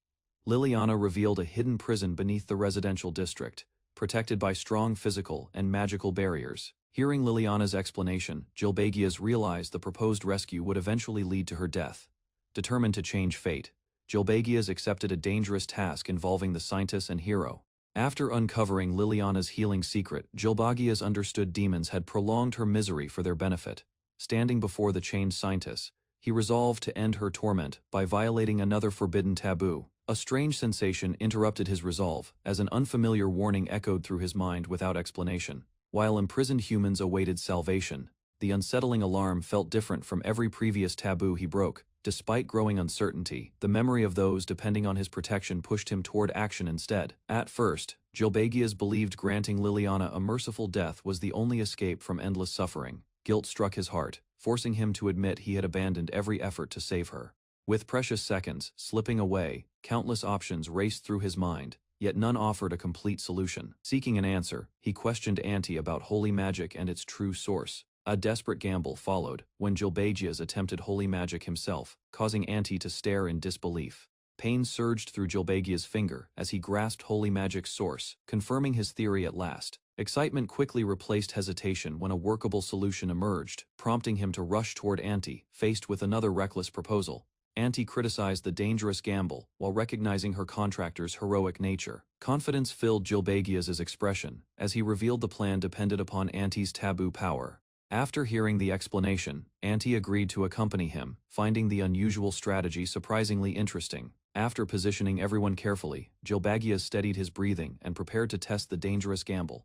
Liliana revealed a hidden prison beneath the residential district, protected by strong physical and magical barriers. Hearing Liliana's explanation, Jilbagias realized the proposed rescue would eventually lead to her death. Determined to change fate, Jilbagias accepted a dangerous task involving the scientist and hero. After uncovering Liliana's healing secret, Jilbagias understood demons had prolonged her misery for their benefit. Standing before the chained scientist, he resolved to end her torment by violating another forbidden taboo. A strange sensation interrupted his resolve, as an unfamiliar warning echoed through his mind without explanation. While imprisoned humans awaited salvation, the unsettling alarm felt different from every previous taboo he broke. Despite growing uncertainty, the memory of those depending on his protection pushed him toward action instead. At first, Gilbegias believed granting Liliana a merciful death was the only escape from endless suffering. Guilt struck his heart, forcing him to admit he had abandoned every effort to save her. With precious seconds slipping away, countless options raced through his mind, yet none offered a complete solution. Seeking an answer, he questioned Auntie about holy magic and its true source. A desperate gamble followed, when Gilbegias attempted holy magic himself, causing Auntie to stare in disbelief. Pain surged through Gilbegia's finger as he grasped holy magic's source, confirming his theory at last. Excitement quickly replaced hesitation when a workable solution emerged, prompting him to rush toward Auntie, faced with another reckless proposal. Auntie criticized the dangerous gamble, while recognizing her contractor's heroic nature. Confidence filled Gilbegias' expression, as he revealed the plan depended upon Auntie's taboo power. After hearing the explanation, Auntie agreed to accompany him, finding the unusual strategy surprisingly interesting. After positioning everyone carefully, Gilbegias steadied his breathing and prepared to test the dangerous gamble.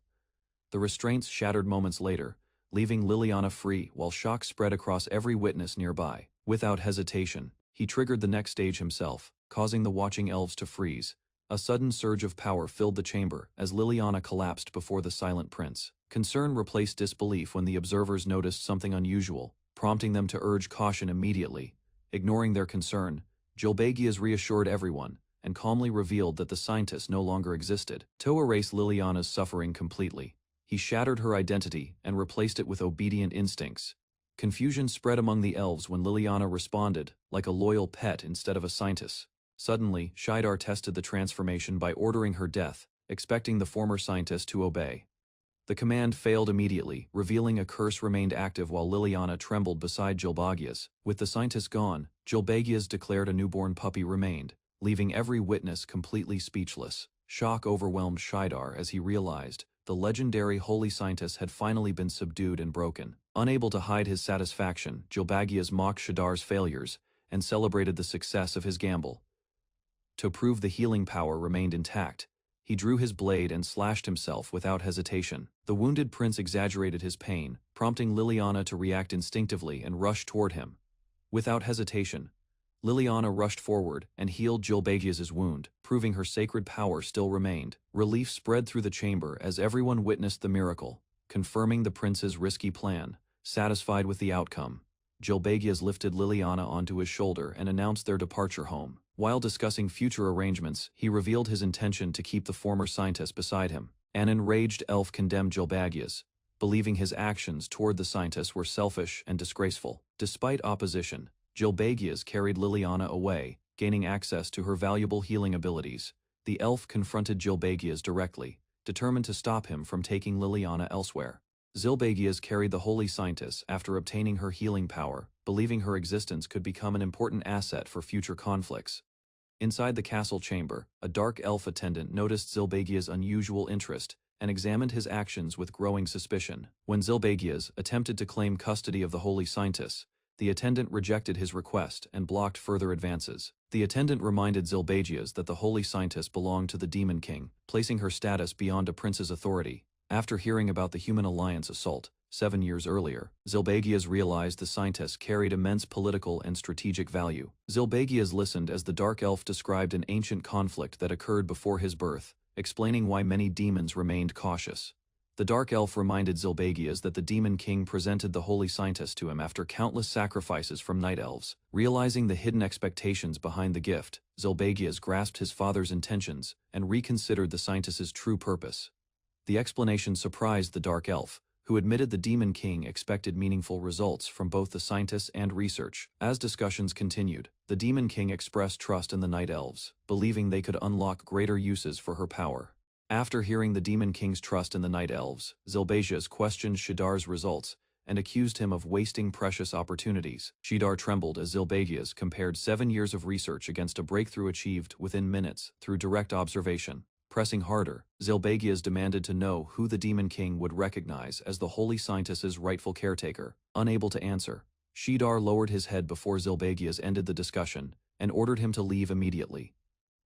The restraints shattered moments later, leaving Liliana free while shock spread across every witness nearby. Without hesitation, he triggered the next stage himself, causing the watching elves to freeze. A sudden surge of power filled the chamber as Liliana collapsed before the silent prince. Concern replaced disbelief when the observers noticed something unusual, prompting them to urge caution immediately. Ignoring their concern, Gilbegias reassured everyone and calmly revealed that the scientist no longer existed. To erase Liliana's suffering completely, he shattered her identity and replaced it with obedient instincts. Confusion spread among the elves when Liliana responded, like a loyal pet instead of a scientist. Suddenly, Shidar tested the transformation by ordering her death, expecting the former scientist to obey. The command failed immediately, revealing a curse remained active while Liliana trembled beside Gilbegias. With the scientist gone, Gilbegias declared a newborn puppy remained, leaving every witness completely speechless. Shock overwhelmed Shidar as he realized the legendary holy scientist had finally been subdued and broken. Unable to hide his satisfaction, Gilbegias mocked Shidar's failures and celebrated the success of his gamble. To prove the healing power remained intact, he drew his blade and slashed himself without hesitation. The wounded prince exaggerated his pain, prompting Liliana to react instinctively and rush toward him. Without hesitation, Liliana rushed forward and healed Gilbegias' wound, proving her sacred power still remained. Relief spread through the chamber as everyone witnessed the miracle, confirming the prince's risky plan. Satisfied with the outcome, Gilbegias lifted Liliana onto his shoulder and announced their departure home. While discussing future arrangements, he revealed his intention to keep the former scientist beside him. An enraged elf condemned Gilbegias, believing his actions toward the scientist were selfish and disgraceful. Despite opposition, Gilbegias carried Liliana away, gaining access to her valuable healing abilities. The elf confronted Gilbegias directly, determined to stop him from taking Liliana elsewhere. Gilbegias carried the holy scientist after obtaining her healing power, believing her existence could become an important asset for future conflicts. Inside the castle chamber, a dark elf attendant noticed Gilbegias' unusual interest and examined his actions with growing suspicion. When Gilbegias attempted to claim custody of the holy scientist, the attendant rejected his request and blocked further advances. The attendant reminded Gilbegias that the holy scientist belonged to the Demon King, placing her status beyond a prince's authority. After hearing about the Human Alliance assault 7 years earlier, Gilbegias realized the scientist carried immense political and strategic value. Gilbegias listened as the Dark Elf described an ancient conflict that occurred before his birth, explaining why many demons remained cautious. The Dark Elf reminded Gilbegias that the Demon King presented the holy scientist to him after countless sacrifices from night elves. Realizing the hidden expectations behind the gift, Gilbegias grasped his father's intentions and reconsidered the scientist's true purpose. The explanation surprised the Dark Elf, who admitted the Demon King expected meaningful results from both the scientists and research. As discussions continued, the Demon King expressed trust in the Night Elves, believing they could unlock greater uses for her power. After hearing the Demon King's trust in the Night Elves, Gilbegias questioned Shidar's results and accused him of wasting precious opportunities. Shidar trembled as Gilbegias compared 7 years of research against a breakthrough achieved within minutes through direct observation. Pressing harder, Gilbegias demanded to know who the Demon King would recognize as the holy scientist's rightful caretaker. Unable to answer, Shidar lowered his head before Gilbegias ended the discussion and ordered him to leave immediately.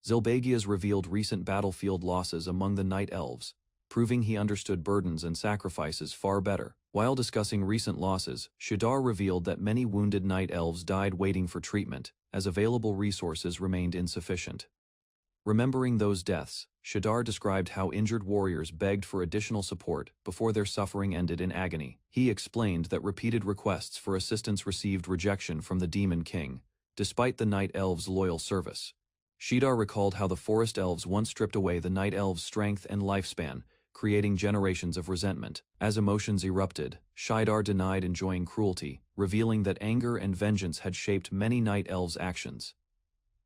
Gilbegias revealed recent battlefield losses among the Night Elves, proving he understood burdens and sacrifices far better. While discussing recent losses, Shadar revealed that many wounded night elves died waiting for treatment, as available resources remained insufficient. Remembering those deaths, Shadar described how injured warriors begged for additional support before their suffering ended in agony. He explained that repeated requests for assistance received rejection from the Demon King, despite the Night Elves' loyal service. Shadar recalled how the Forest Elves once stripped away the Night Elves' strength and lifespan, creating generations of resentment. As emotions erupted, Shadar denied enjoying cruelty, revealing that anger and vengeance had shaped many Night Elves' actions.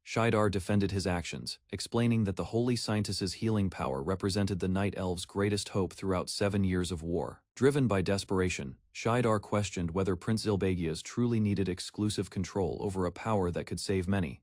Shadar defended his actions, explaining that the Holy Scientist's healing power represented the Night Elves' greatest hope throughout 7 years of war. Driven by desperation, Shadar questioned whether Prince Zilbegias truly needed exclusive control over a power that could save many.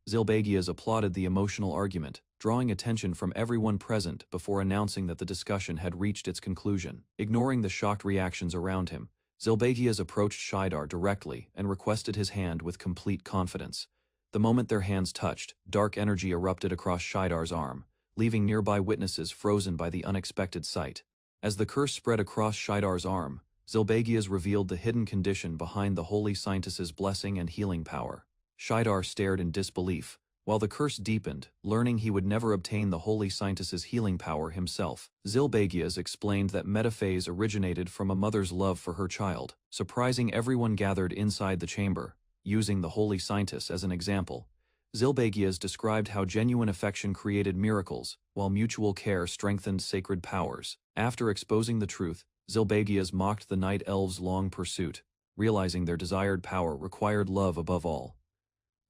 Zilbegias applauded the emotional argument, drawing attention from everyone present before announcing that the discussion had reached its conclusion. Ignoring the shocked reactions around him, Zilbegias approached Shadar directly and requested his hand with complete confidence. The moment their hands touched, dark energy erupted across Shadar's arm, leaving nearby witnesses frozen by the unexpected sight. As the curse spread across Shadar's arm, Zilbegias revealed the hidden condition behind the Holy Scientist's blessing and healing power. Shadar stared in disbelief, while the curse deepened, learning he would never obtain the Holy Scientist's healing power himself. Zilbegias explained that metaphase originated from a mother's love for her child, surprising everyone gathered inside the chamber. Using the Holy Scientist as an example, Zilbegias described how genuine affection created miracles, while mutual care strengthened sacred powers. After exposing the truth, Zilbegias mocked the Night Elves' long pursuit, realizing their desired power required love above all.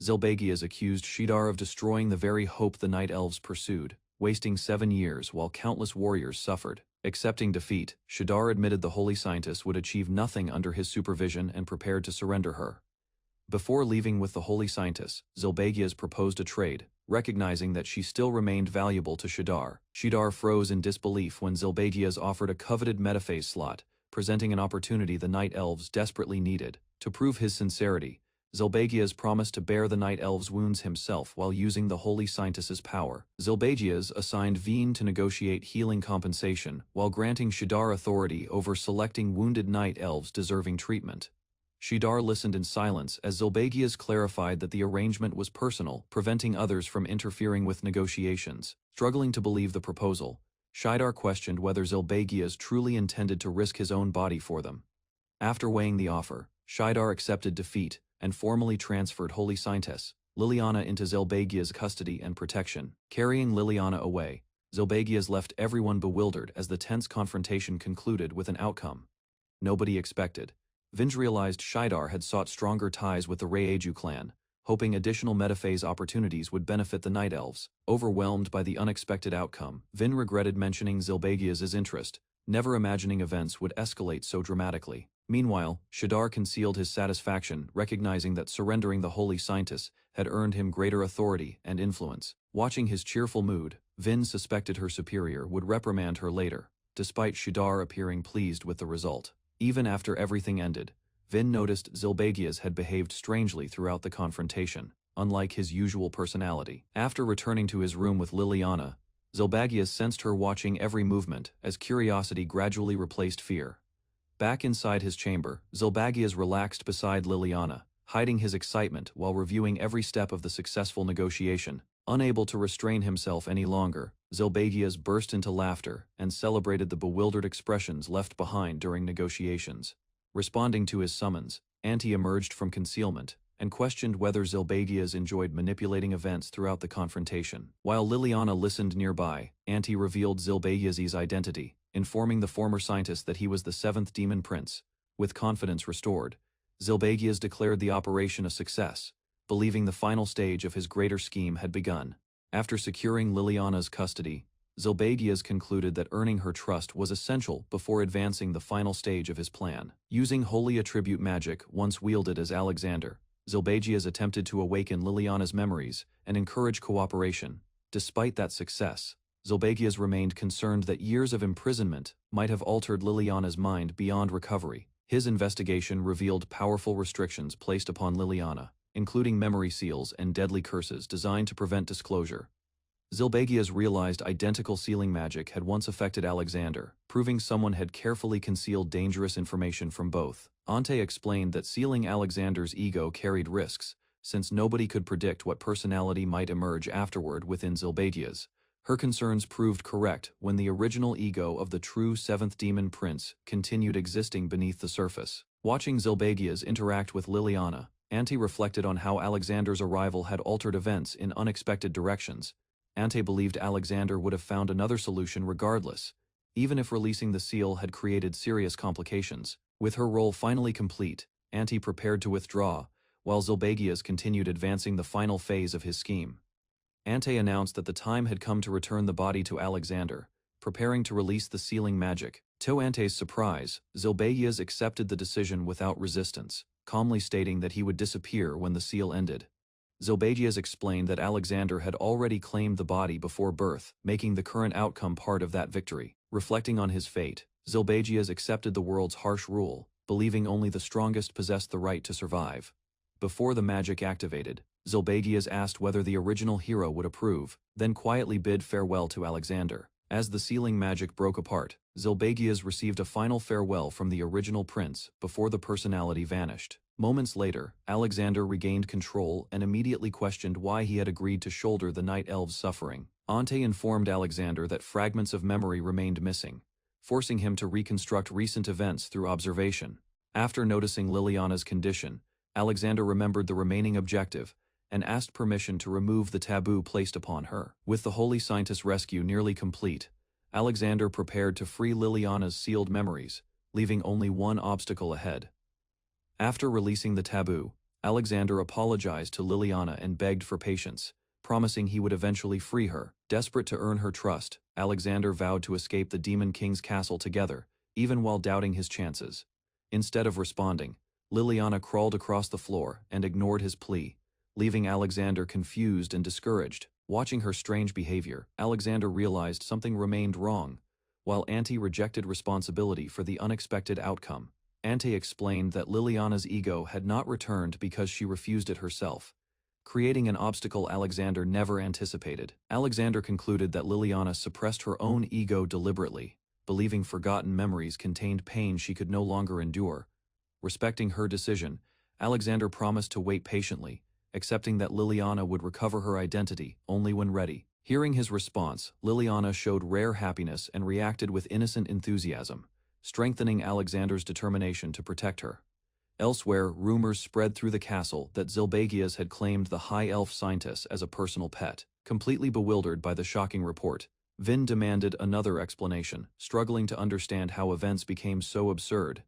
Zilbegias accused Shadar of destroying the very hope the Night Elves pursued, wasting 7 years while countless warriors suffered. Accepting defeat, Shadar admitted the Holy Scientist would achieve nothing under his supervision and prepared to surrender her. Before leaving with the Holy Scientist, Zilbegias proposed a trade, recognizing that she still remained valuable to Shadar. Shadar froze in disbelief when Zilbegias offered a coveted metaphase slot, presenting an opportunity the Night Elves desperately needed. To prove his sincerity, Zilbegias promised to bear the Night Elves' wounds himself while using the Holy Scientist's power. Zilbegias assigned Veen to negotiate healing compensation, while granting Shadar authority over selecting wounded Night Elves deserving treatment. Shadar listened in silence as Zilbegias clarified that the arrangement was personal, preventing others from interfering with negotiations. Struggling to believe the proposal, Shadar questioned whether Zilbegias truly intended to risk his own body for them. After weighing the offer, Shadar accepted defeat and formally transferred Holy Scientist Liliana into Zilbegias' custody and protection. Carrying Liliana away, Zilbegias left everyone bewildered as the tense confrontation concluded with an outcome nobody expected. Vinj realized Shadar had sought stronger ties with the Reiju clan, hoping additional metaphase opportunities would benefit the Night Elves. Overwhelmed by the unexpected outcome, Vin regretted mentioning Zilbegias' interest, never imagining events would escalate so dramatically. Meanwhile, Shadar concealed his satisfaction, recognizing that surrendering the Holy Scientist had earned him greater authority and influence. Watching his cheerful mood, Vin suspected her superior would reprimand her later, despite Shadar appearing pleased with the result. Even after everything ended, Vin noticed Zilbegias had behaved strangely throughout the confrontation, unlike his usual personality. After returning to his room with Liliana, Zilbegias sensed her watching every movement as curiosity gradually replaced fear. Back inside his chamber, Zilbegias relaxed beside Liliana, hiding his excitement while reviewing every step of the successful negotiation. Unable to restrain himself any longer, Zilbegias burst into laughter and celebrated the bewildered expressions left behind during negotiations. Responding to his summons, Auntie emerged from concealment and questioned whether Zilbegias enjoyed manipulating events throughout the confrontation. While Liliana listened nearby, Auntie revealed Zilbegias' identity, informing the former scientist that he was the 7th Demon Prince. With confidence restored, Zilbegias declared the operation a success, believing the final stage of his greater scheme had begun. After securing Liliana's custody, Zilbegias concluded that earning her trust was essential before advancing the final stage of his plan. Using holy attribute magic once wielded as Alexander, Zilbegias attempted to awaken Liliana's memories and encourage cooperation. Despite that success, Zilbegias remained concerned that years of imprisonment might have altered Liliana's mind beyond recovery. His investigation revealed powerful restrictions placed upon Liliana, including memory seals and deadly curses designed to prevent disclosure. Zilbegias realized identical sealing magic had once affected Alexander, proving someone had carefully concealed dangerous information from both. Ante explained that sealing Alexander's ego carried risks, since nobody could predict what personality might emerge afterward within Zilbegias. Her concerns proved correct when the original ego of the true seventh demon prince continued existing beneath the surface. Watching Zilbegias interact with Liliana, Ante reflected on how Alexander's arrival had altered events in unexpected directions. Ante believed Alexander would have found another solution regardless, even if releasing the seal had created serious complications. With her role finally complete, Ante prepared to withdraw, while Zilbegias continued advancing the final phase of his scheme. Ante announced that the time had come to return the body to Alexander, preparing to release the sealing magic. To Ante's surprise, Zilbegias accepted the decision without resistance, calmly stating that he would disappear when the seal ended. Zilbegias explained that Alexander had already claimed the body before birth, making the current outcome part of that victory. Reflecting on his fate, Zilbegias accepted the world's harsh rule, believing only the strongest possessed the right to survive. Before the magic activated, Zilbegias asked whether the original hero would approve, then quietly bid farewell to Alexander. As the sealing magic broke apart, Zilbegias received a final farewell from the original prince before the personality vanished. Moments later, Alexander regained control and immediately questioned why he had agreed to shoulder the Night Elves' suffering. Ante informed Alexander that fragments of memory remained missing, forcing him to reconstruct recent events through observation. After noticing Liliana's condition, Alexander remembered the remaining objective and asked permission to remove the taboo placed upon her. With the Holy Scientist's rescue nearly complete, Alexander prepared to free Liliana's sealed memories, leaving only one obstacle ahead. After releasing the taboo, Alexander apologized to Liliana and begged for patience, promising he would eventually free her. Desperate to earn her trust, Alexander vowed to escape the Demon King's castle together, even while doubting his chances. Instead of responding, Liliana crawled across the floor and ignored his plea, leaving Alexander confused and discouraged. Watching her strange behavior, Alexander realized something remained wrong. While Ante rejected responsibility for the unexpected outcome, Ante explained that Liliana's ego had not returned because she refused it herself, creating an obstacle Alexander never anticipated. Alexander concluded that Liliana suppressed her own ego deliberately, believing forgotten memories contained pain she could no longer endure. Respecting her decision, Alexander promised to wait patiently, accepting that Liliana would recover her identity only when ready. Hearing his response, Liliana showed rare happiness and reacted with innocent enthusiasm, strengthening Alexander's determination to protect her. Elsewhere, rumors spread through the castle that Zilbegias had claimed the High Elf Scientist as a personal pet. Completely bewildered by the shocking report, Vin demanded another explanation, struggling to understand how events became so absurd.